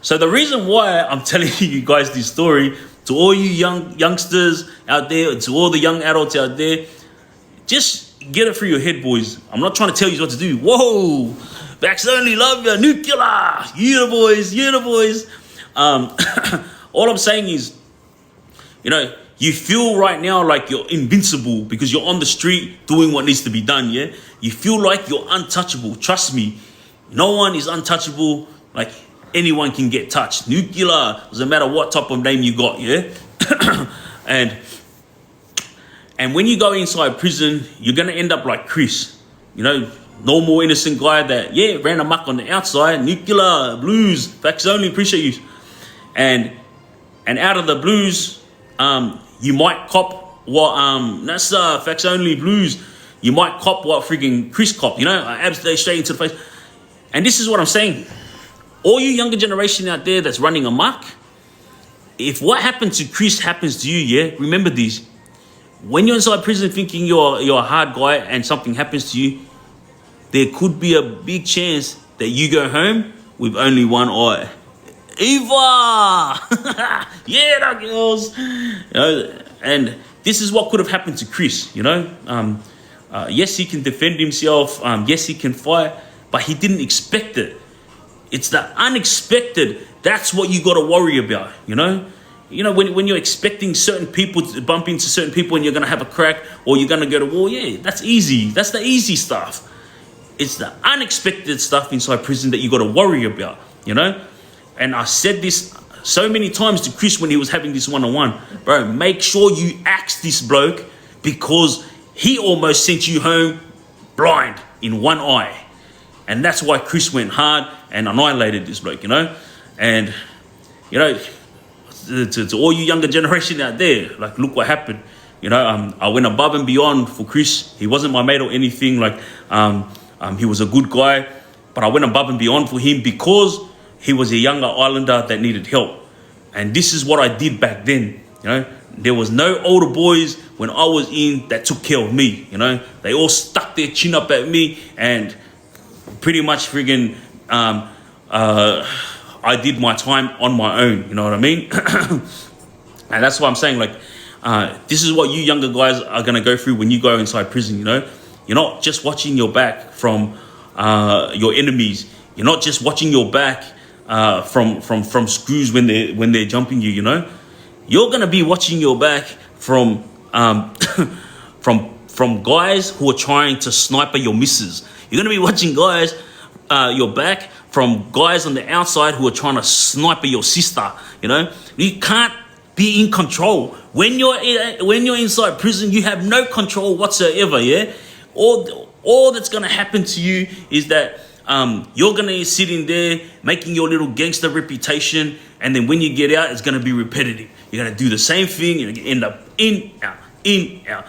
So the reason why I'm telling you guys this story, to all you youngsters out there, to all the young adults out there, just get it through your head, boys. I'm not trying to tell you what to do. Whoa, Vax only, love ya, nuclear, you the boys, you the boys. All I'm saying is, you know, you feel right now like you're invincible because you're on the street doing what needs to be done, yeah? You feel like you're untouchable. Trust me, no one is untouchable. Like, anyone can get touched. Nuclear, doesn't matter what type of name you got, yeah? And when you go inside prison, you're going to end up like Chris. You know, normal, innocent guy that, yeah, ran amok on the outside. Nuclear, Blues, Facts only, appreciate you. And out of the Blues, you might cop what NASA, Facts only, Blues. You might cop what freaking Chris cop, you know, abs straight into the face. And this is what I'm saying. All you younger generation out there that's running amok, if what happened to Chris happens to you, yeah, remember this. When you're inside prison thinking you're a hard guy and something happens to you, there could be a big chance that you go home with only one eye. Eva! Yeah, that girls. You know, and this is what could have happened to Chris, you know. Yes, he can defend himself. Yes, he can fight, but he didn't expect it. It's the unexpected. That's what you got to worry about, you know. You know, when you're expecting certain people to bump into certain people and you're going to have a crack or you're going to go to war, yeah, that's easy. That's the easy stuff. It's the unexpected stuff inside prison that you got to worry about, you know. And I said this so many times to Chris when he was having this one-on-one. Bro, make sure you axe this bloke because he almost sent you home blind in one eye. And that's why Chris went hard and annihilated this bloke, you know. And, you know, to all you younger generation out there, like, look what happened. You know, I went above and beyond for Chris. He wasn't my mate or anything. Like, he was a good guy. But I went above and beyond for him because he was a younger islander that needed help. And this is what I did back then, you know. There was no older boys when I was in that took care of me, you know. They all stuck their chin up at me and pretty much friggin' I did my time on my own, you know what I mean? And that's why I'm saying, like, this is what you younger guys are going to go through when you go inside prison, you know? You're not just watching your back from your enemies. You're not just watching your back from screws when they're jumping you, you know? You're going to be watching your back from from guys who are trying to sniper your misses. You're going to be watching guys, your back, from guys on the outside who are trying to sniper your sister, you know? You can't be in control. When you're inside prison, you have no control whatsoever, yeah? All that's going to happen to you is that you're going to sit in there making your little gangster reputation, and then when you get out, it's going to be repetitive. You're going to do the same thing, you're going to end up in, out.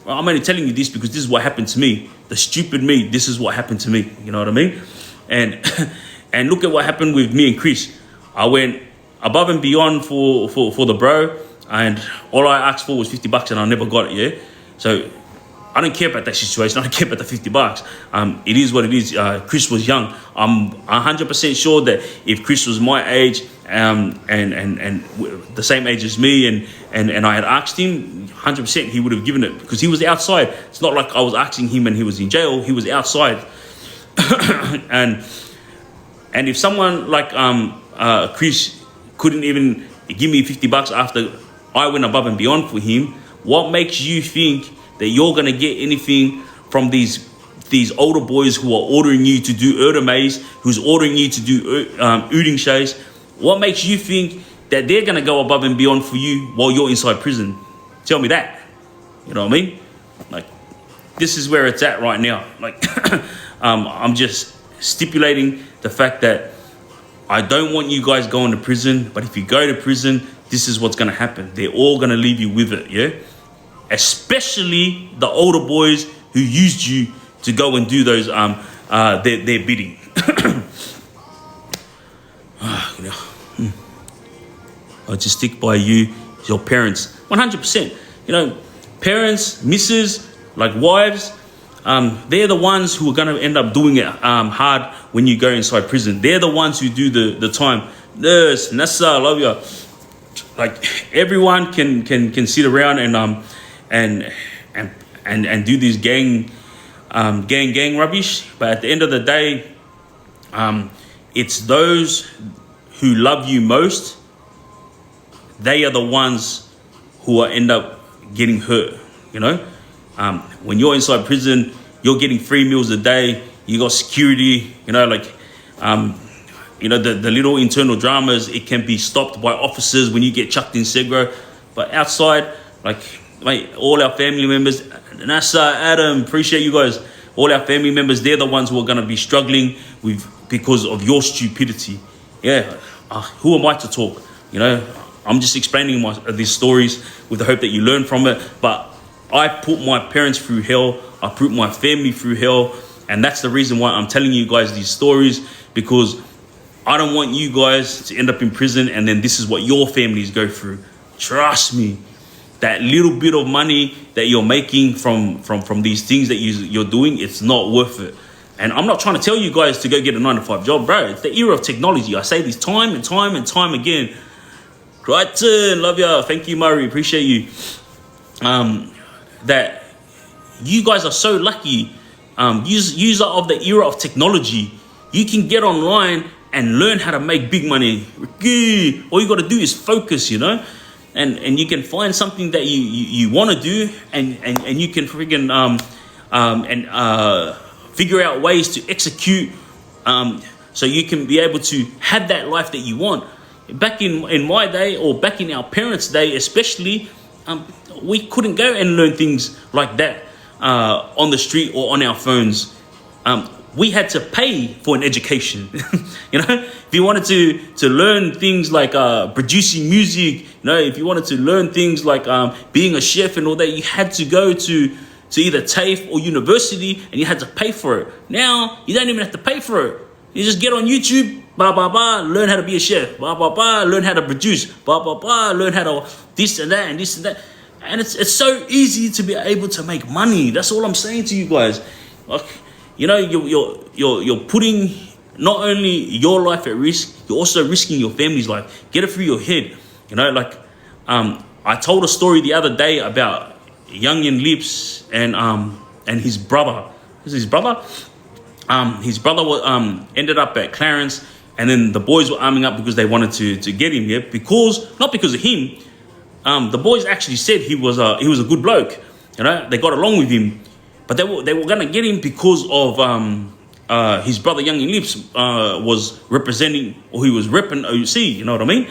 Well, I'm only telling you this because this is what happened to me. The stupid me, this is what happened to me. You know what I mean? And look at what happened with me and Chris. I went above and beyond for the bro, and all I asked for was $50 and I never got it, yeah? So I don't care about that situation. I don't care about the $50. It is what it is. Chris was young. I'm 100% sure that if Chris was my age and the same age as me and I had asked him, 100% he would have given it because he was outside. It's not like I was asking him and he was in jail. He was outside. And if someone like Chris couldn't even give me $50 after I went above and beyond for him, what makes you think that you're going to get anything from these older boys who are ordering you to do Erdemaze, who's ordering you to do Uding What makes you think that they're going to go above and beyond for you while you're inside prison? Tell me that. You know what I mean? Like, this is where it's at right now. Like, I'm just stipulating the fact that I don't want you guys going to prison, but if you go to prison, this is what's going to happen. They're all going to leave you with it, yeah? especially the older boys who used you to go and do those their bidding. I just stick by you, your parents, 100%. You know, parents, missus, like wives, they're the ones who are going to end up doing it hard when you go inside prison. They're the ones who do the time. Nurse, Nessa, I love you. Like everyone can sit around and do this gang rubbish, but at the end of the day, it's those who love you most. They are the ones who end up getting hurt. You know, when you're inside prison, you're getting 3 meals a day. You got security. You know, like you know, the little internal dramas, it can be stopped by officers when you get chucked in Segro. But outside, like all our family members, Nasa, Adam, appreciate you guys. All our family members, they're the ones who are going to be struggling with because of your stupidity. Yeah, who am I to talk? You know, I'm just explaining these stories with the hope that you learn from it. But I put my parents through hell. I put my family through hell. And that's the reason why I'm telling you guys these stories, because I don't want you guys to end up in prison and then this is what your families go through. Trust me, that little bit of money that you're making from these things that you're doing, it's not worth it. And I'm not trying to tell you guys to go get a 9-to-5 job, bro. It's the era of technology. I say this time and time and time again. Crichton, love ya. Thank you, Murray. Appreciate you. That you guys are so lucky. User of the era of technology. You can get online and learn how to make big money. All you got to do is focus, you know, and you can find something that you want to do, and you can freaking figure out ways to execute, so you can be able to have that life that you want. Back in my day, or back in our parents' day especially, we couldn't go and learn things like that on the street or on our phones. We had to pay for an education. You know, if you wanted to learn things like producing music, you know, if you wanted to learn things like being a chef and all that, you had to go to either TAFE or university, and you had to pay for it. Now you don't even have to pay for it. You just get on YouTube, learn how to be a chef, learn how to produce, learn how to this and that and this and that. And it's so easy to be able to make money. That's all I'm saying to you guys. Like, you know, you're putting not only your life at risk, you're also risking your family's life. Get it through your head. You know, like I told a story the other day about Youngin Lips and his brother. This is his brother. His brother ended up at Clarence, and then the boys were arming up because they wanted to get him here, not because of him. The boys actually said he was a good bloke. You know, they got along with him. But they were going to get him because of his brother Youngin Lips was representing, or he was repping OC, you know what I mean?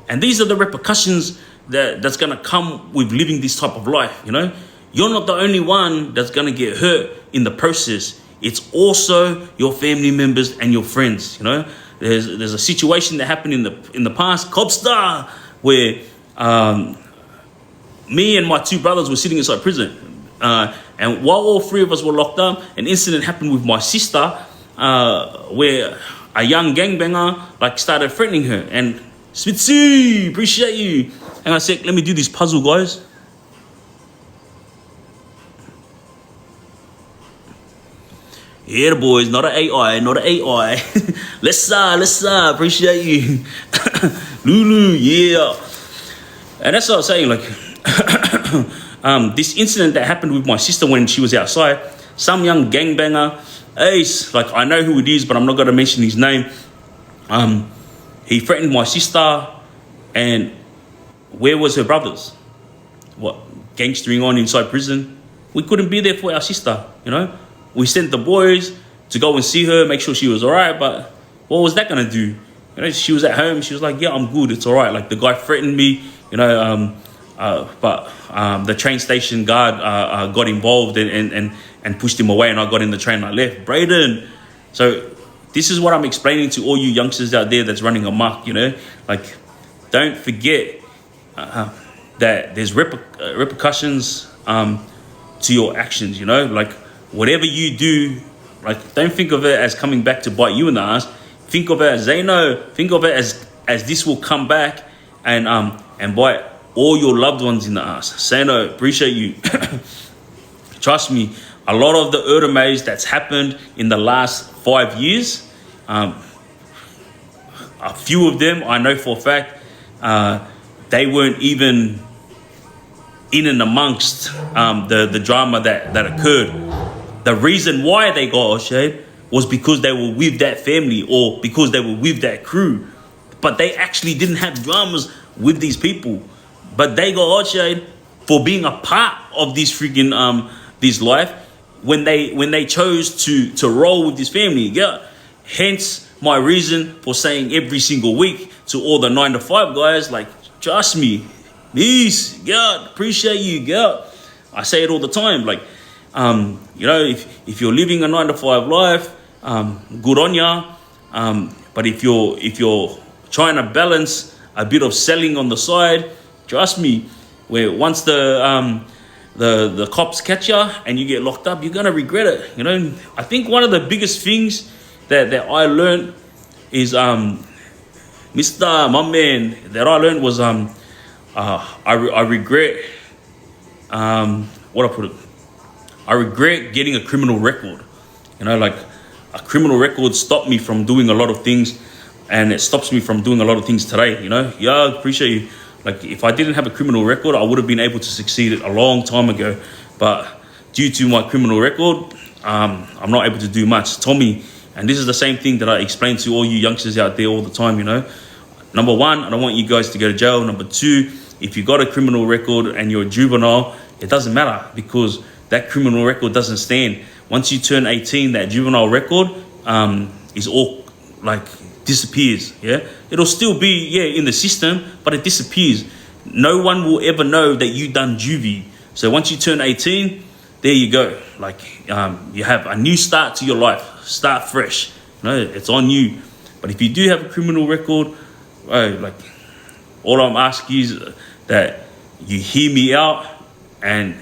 And these are the repercussions that's going to come with living this type of life, you know? You're not the only one that's going to get hurt in the process. It's also your family members and your friends, you know? There's a situation that happened in the past, Cobstar, where me and my 2 brothers were sitting inside prison. And while all 3 of us were locked up, an incident happened with my sister, where a young gangbanger started threatening her. And Spitzy, appreciate you. And I said, let me do this puzzle, guys. Yeah, the boys, not an AI, not an AI. let's appreciate you. Lulu, yeah. And that's what I was saying, like, this incident that happened with my sister when she was outside, some young gangbanger, Ace, like, I know who it is, but I'm not going to mention his name. He threatened my sister, and where was her brothers? What, gangstering on inside prison? We couldn't be there for our sister, you know? We sent the boys to go and see her, make sure she was all right, but what was that going to do? You know, she was at home, she was like, yeah, I'm good, it's all right. Like, the guy threatened me, you know, but the train station guard got involved and pushed him away, and I got in the train and I left. Brayden. So this is what I'm explaining to all you youngsters out there that's running amok, you know. Like, don't forget that there's repercussions to your actions, you know? Like, whatever you do, like, don't think of it as coming back to bite you in the ass. Think of it as Zeno. Think of it as this will come back and bite all your loved ones in the ass. Zeno, appreciate you. Trust me, a lot of the urdumays that's happened in the last 5 years, a few of them I know for a fact, they weren't even in and amongst the drama that occurred. The reason why they got O'Shea was because they were with that family or because they were with that crew. But they actually didn't have dramas with these people. But they got O'Shea for being a part of this freaking this life when they chose to roll with this family. Yeah. Hence my reason for saying every single week to all the 9 to 5 guys, like, trust me, peace, God, appreciate you, God. I say it all the time, like, you know, if you're living a 9 to 5 life, good on ya. But if you're trying to balance a bit of selling on the side, trust me, where once the cops catch you and you get locked up, you're gonna regret it. You know, I think one of the biggest things that I learned is Mr. My man, that I learned was I regret what I put it. I regret getting a criminal record. You know, like, a criminal record stopped me from doing a lot of things, and it stops me from doing a lot of things today. You know, yeah, I appreciate you. Like, if I didn't have a criminal record, I would have been able to succeed a long time ago. But due to my criminal record, I'm not able to do much. Tommy, and this is the same thing that I explain to all you youngsters out there all the time, you know. Number one, I don't want you guys to go to jail. Number two, if you got a criminal record and you're a juvenile, it doesn't matter because that criminal record doesn't stand. Once you turn 18, that juvenile record is all, like, disappears, yeah? It'll still be, yeah, in the system, but it disappears. No one will ever know that you done juvie. So once you turn 18, there you go. Like, you have a new start to your life. Start fresh. No, it's on you. But if you do have a criminal record, like, all I'm asking is that you hear me out and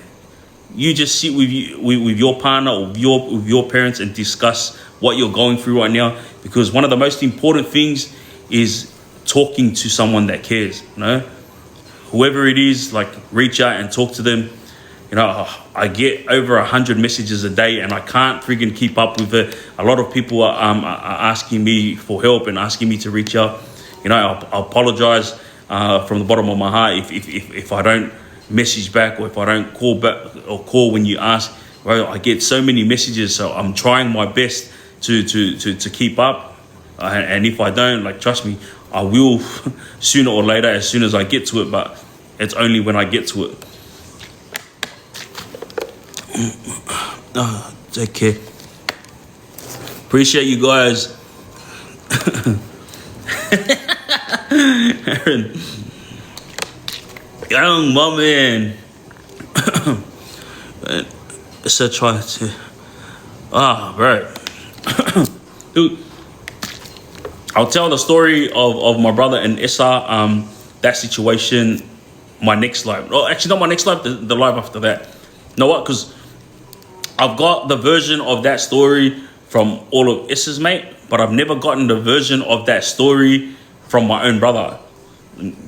you just sit with your partner or with your parents and discuss what you're going through right now. Because one of the most important things is talking to someone that cares. You know, whoever it is, like, reach out and talk to them. You know, I get over 100 messages a day and I can't friggin' keep up with it. A lot of people are asking me for help and asking me to reach out. You know, I apologize from the bottom of my heart if I don't message back or if I don't call back or call when you ask. Well, I get so many messages, so I'm trying my best to keep up. And if I don't, like, trust me, I will sooner or later as soon as I get to it, but it's only when I get to it. Take care. Appreciate you guys. Aaron. Young, my man. Let's try to. Bro. Dude, I'll tell the story of my brother and Issa, that situation, my next live. Oh, actually, not my next live, the live after that. You know what? Because I've got the version of that story from all of Issa's mate, but I've never gotten the version of that story from my own brother.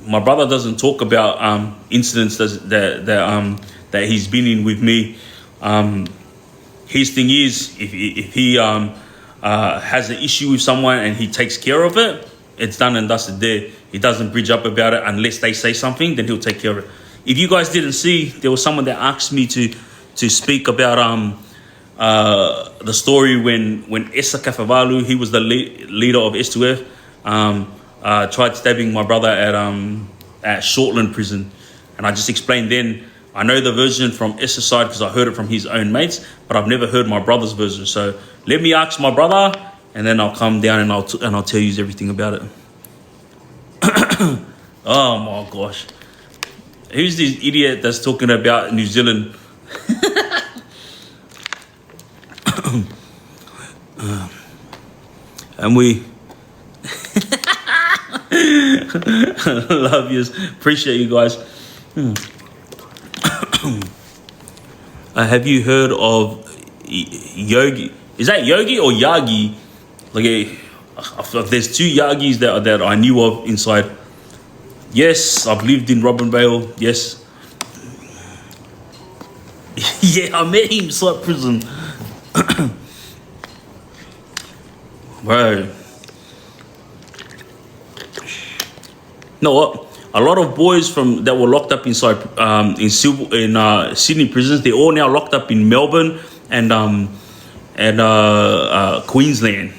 My brother doesn't talk about incidents that he's been in with me. His thing is, if he has an issue with someone and he takes care of it, it's done and dusted there. He doesn't bridge up about it unless they say something, then he'll take care of it. If you guys didn't see, there was someone that asked me to speak about the story when Issa Kafavalu, he was the leader of S2F, tried stabbing my brother at Shortland prison. And I just explained then, I know the version from Issa's side because I heard it from his own mates, but I've never heard my brother's version. So let me ask my brother, and then I'll come down and I'll tell you everything about it. Oh my gosh. Who's this idiot that's talking about New Zealand? And we love yous. Appreciate you guys. have you heard of Yogi? Is that Yogi or Yagi? There's two Yagis that I knew of inside. Yes, I've lived in Robinvale. Yes. Yeah, I met him inside prison. Bro. You know what? A lot of boys that were locked up inside in Sydney prisons, they're all now locked up in Melbourne and Queensland.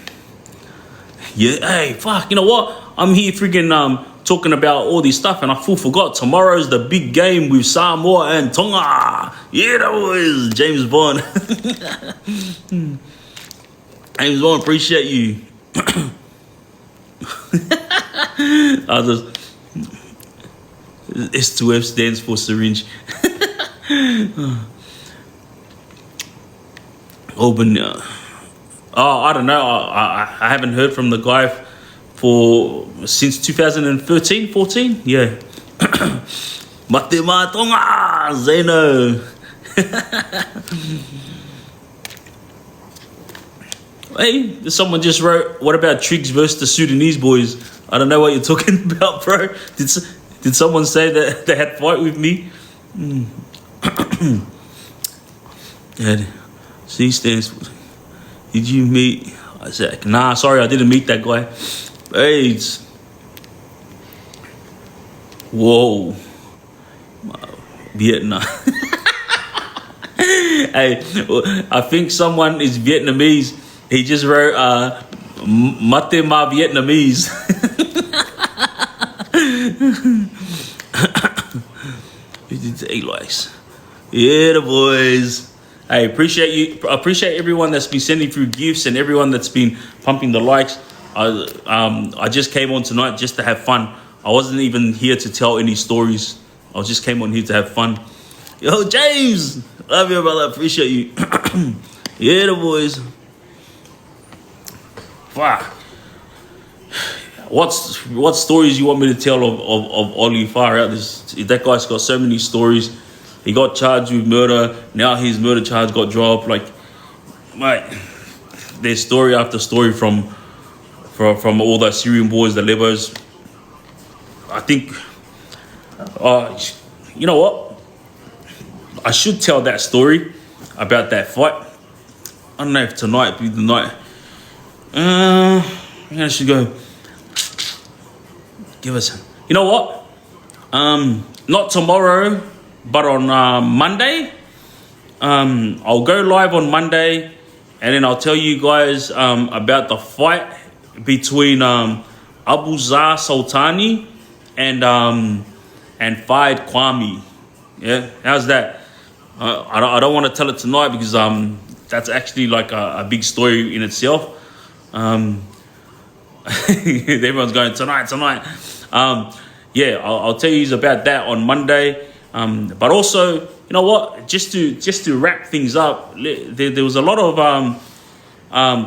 Yeah, hey, fuck, you know what? I'm here freaking talking about all this stuff and I full forgot tomorrow's the big game with Samoa and Tonga. Yeah, that was James Bond. James Bond, appreciate you. S2F stands for syringe. Open. I don't know. I haven't heard from the guy since 2013, 14. Yeah. Matema Tonga Zeno. Hey, someone just wrote, what about Triggz versus the Sudanese boys? I don't know what you're talking about, bro. Did someone say that they had fight with me? C stands for, did you meet? I said, nah, sorry, I didn't meet that guy. Hey, whoa. Vietnam. Hey, I think someone is Vietnamese. He just wrote, Mate ma Vietnamese. Yeah, the boys. I appreciate you. I appreciate everyone that's been sending through gifts and everyone that's been pumping the likes. I just came on tonight just to have fun. I wasn't even here to tell any stories. I just came on here to have fun. Yo, James, love you, brother. Appreciate you. Yeah, the boys. Fuck. What stories you want me to tell of Ollie far out? That guy's got so many stories. He got charged with murder. Now his murder charge got dropped. Like, mate, there's story after story from all the Syrian boys, the Lebos. I think, you know what? I should tell that story about that fight. I don't know if tonight be the night. I should go. Give us. You know what? Not tomorrow, but on Monday. I'll go live on Monday, and then I'll tell you guys about the fight between Abu Zar Sultani and Faid Kwame. Yeah, how's that? I don't want to tell it tonight because that's actually like a big story in itself. Everyone's going tonight. Yeah, I'll tell you about that on Monday. But also, you know what? Just to wrap things up, there was a lot of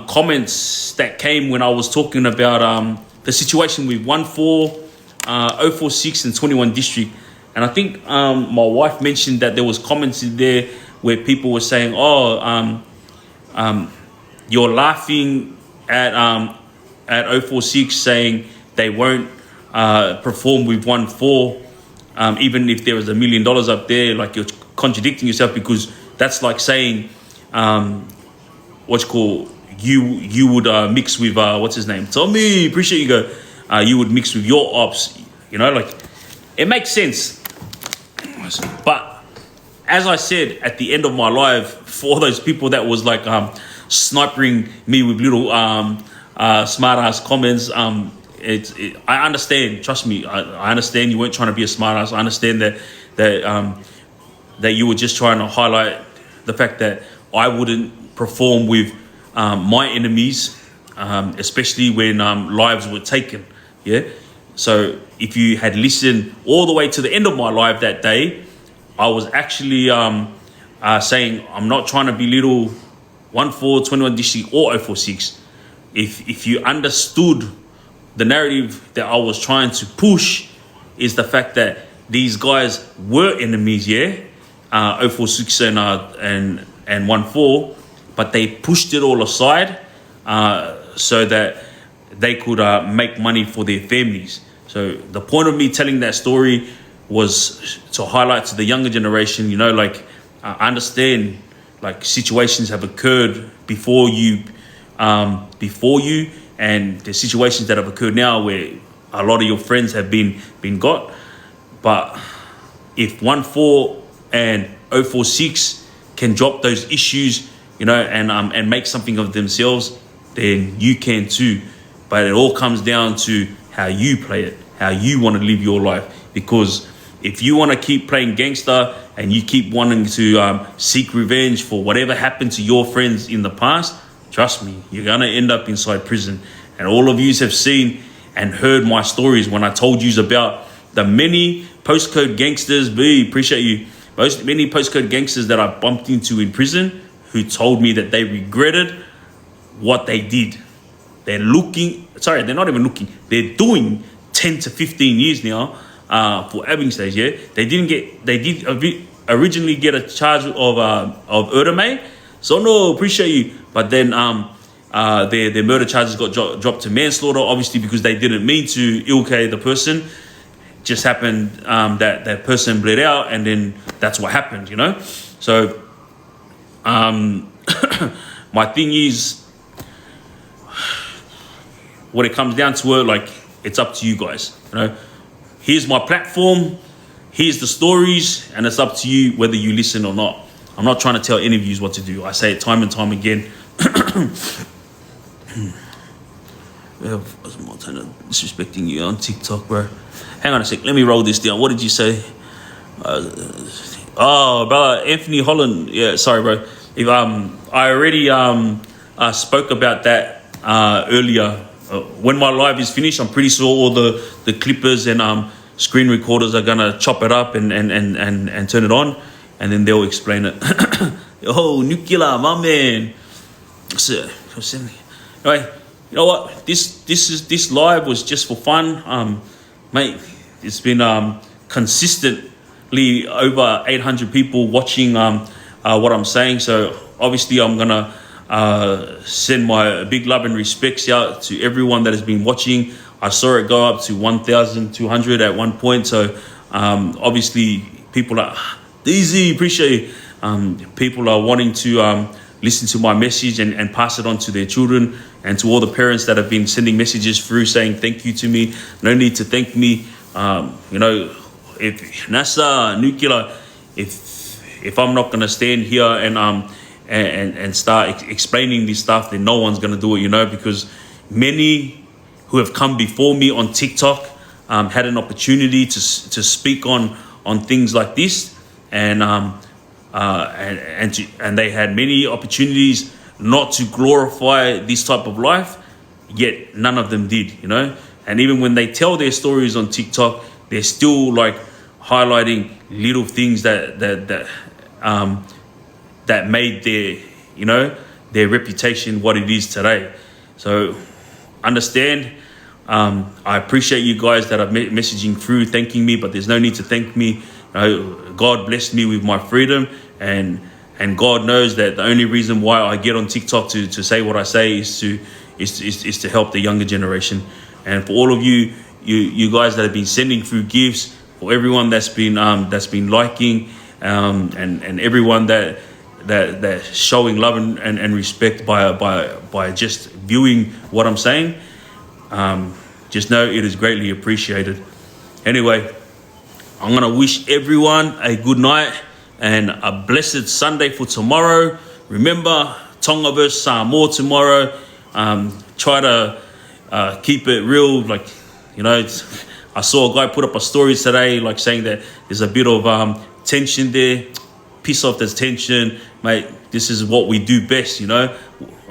comments that came when I was talking about the situation with 046 and 21 district, and I think my wife mentioned that there was comments in there where people were saying, "Oh, you're laughing at 046 saying they won't perform with 14, even if there was $1 million up there." Like, you're contradicting yourself, because that's like saying you would mix with what's his name, Tommy, appreciate you go, you would mix with your ops, you know, like, it makes sense. But as I said at the end of my live, for those people that was like sniping me with little smart ass comments, I understand, trust me, I understand you weren't trying to be a smart ass. I understand that you were just trying to highlight the fact that I wouldn't perform with my enemies, especially when lives were taken. Yeah. So if you had listened all the way to the end of my live that day, I was actually saying I'm not trying to belittle 14, 21 district or 046. If you understood the narrative that I was trying to push, is the fact that these guys were enemies, yeah? 046 and 14, but they pushed it all aside so that they could make money for their families. So the point of me telling that story was to highlight to the younger generation, you know, like, understand, like, situations have occurred before you, and the situations that have occurred now where a lot of your friends have been got. But if 14 and 046 can drop those issues, you know, and make something of themselves, then you can too. But it all comes down to how you play it, how you want to live your life. Because if you want to keep playing gangster and you keep wanting to seek revenge for whatever happened to your friends in the past, trust me, you're going to end up inside prison. And all of you have seen and heard my stories when I told you about the many postcode gangsters, appreciate you, many postcode gangsters that I bumped into in prison who told me that they regretted what they did. They're not even looking, they're doing 10 to 15 years now for Abbing stage, yeah? They did originally get a charge of Erdeme. So no, appreciate you. But then their murder charges got dropped to manslaughter, obviously because they didn't mean to ill-K the person. Just happened that person bled out, and then that's what happened, you know? So my thing is, when it comes down to it, like, it's up to you guys, you know? Here's my platform, here's the stories, and it's up to you whether you listen or not. I'm not trying to tell any of you what to do. I say it time and time again. Disrespecting you on TikTok, bro. Hang on a sec. Let me roll this down. What did you say? Brother Anthony Holland. Yeah, sorry, bro. If I already spoke about that earlier. When my live is finished, I'm pretty sure all the clippers and screen recorders are gonna chop it up and turn it on, and then they'll explain it. Oh, nuclear, my man. Anyway, you know what? This live was just for fun, mate. It's been consistently over 800 people watching what I'm saying. So obviously, I'm gonna send my big love and respects out to everyone that has been watching. I saw it go up to 1,200 at one point. So obviously, people are easy. Appreciate it. People are wanting to listen to my message and pass it on to their children, and to all the parents that have been sending messages through saying thank you to me. No need to thank me. You know, if NASA nuclear, if I'm not gonna stand here and start explaining this stuff, then no one's gonna do it. You know, because many who have come before me on TikTok had an opportunity to speak on things like this, and they had many opportunities not to glorify this type of life, yet none of them did, you know. And even when they tell their stories on TikTok, they're still like highlighting little things that made their, you know, their reputation what it is today. So understand, I appreciate you guys that are messaging through thanking me, but there's no need to thank me. God blessed me with my freedom, and God knows that the only reason why I get on TikTok to say what I say is to help the younger generation. And for all of you guys that have been sending through gifts, for everyone that's been liking, and everyone that showing love and respect by just viewing what I'm saying, just know it is greatly appreciated. Anyway, I'm going to wish everyone a good night and a blessed Sunday for tomorrow. Remember, Tonga versus Samoa tomorrow. Try to keep it real. Like, you know, I saw a guy put up a story today, like saying that there's a bit of tension there. Piss off this tension, mate. This is what we do best, you know.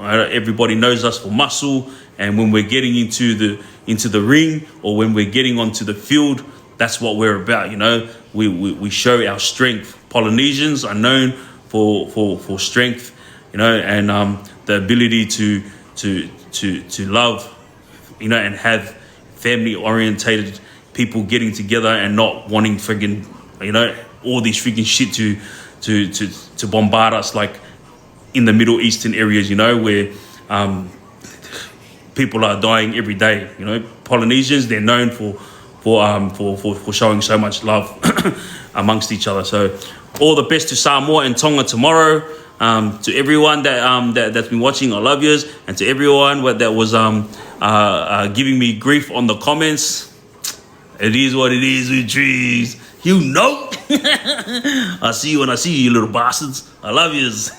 Everybody knows us for muscle, and when we're getting into the ring, or when we're getting onto the field, that's what we're about, you know. We show our strength. Polynesians are known for strength, you know, and the ability to love, you know, and have family orientated people getting together and not wanting friggin', you know, all these freaking shit to bombard us like in the Middle Eastern areas, you know, where people are dying every day. You know, Polynesians, they're known for showing so much love amongst each other. So all the best to Samoa and Tonga tomorrow. To everyone that's been watching, I love yous, and to everyone that was giving me grief on the comments, it is what it is with Triggz. You know. I'll see you when I see you, you little bastards. I love yous.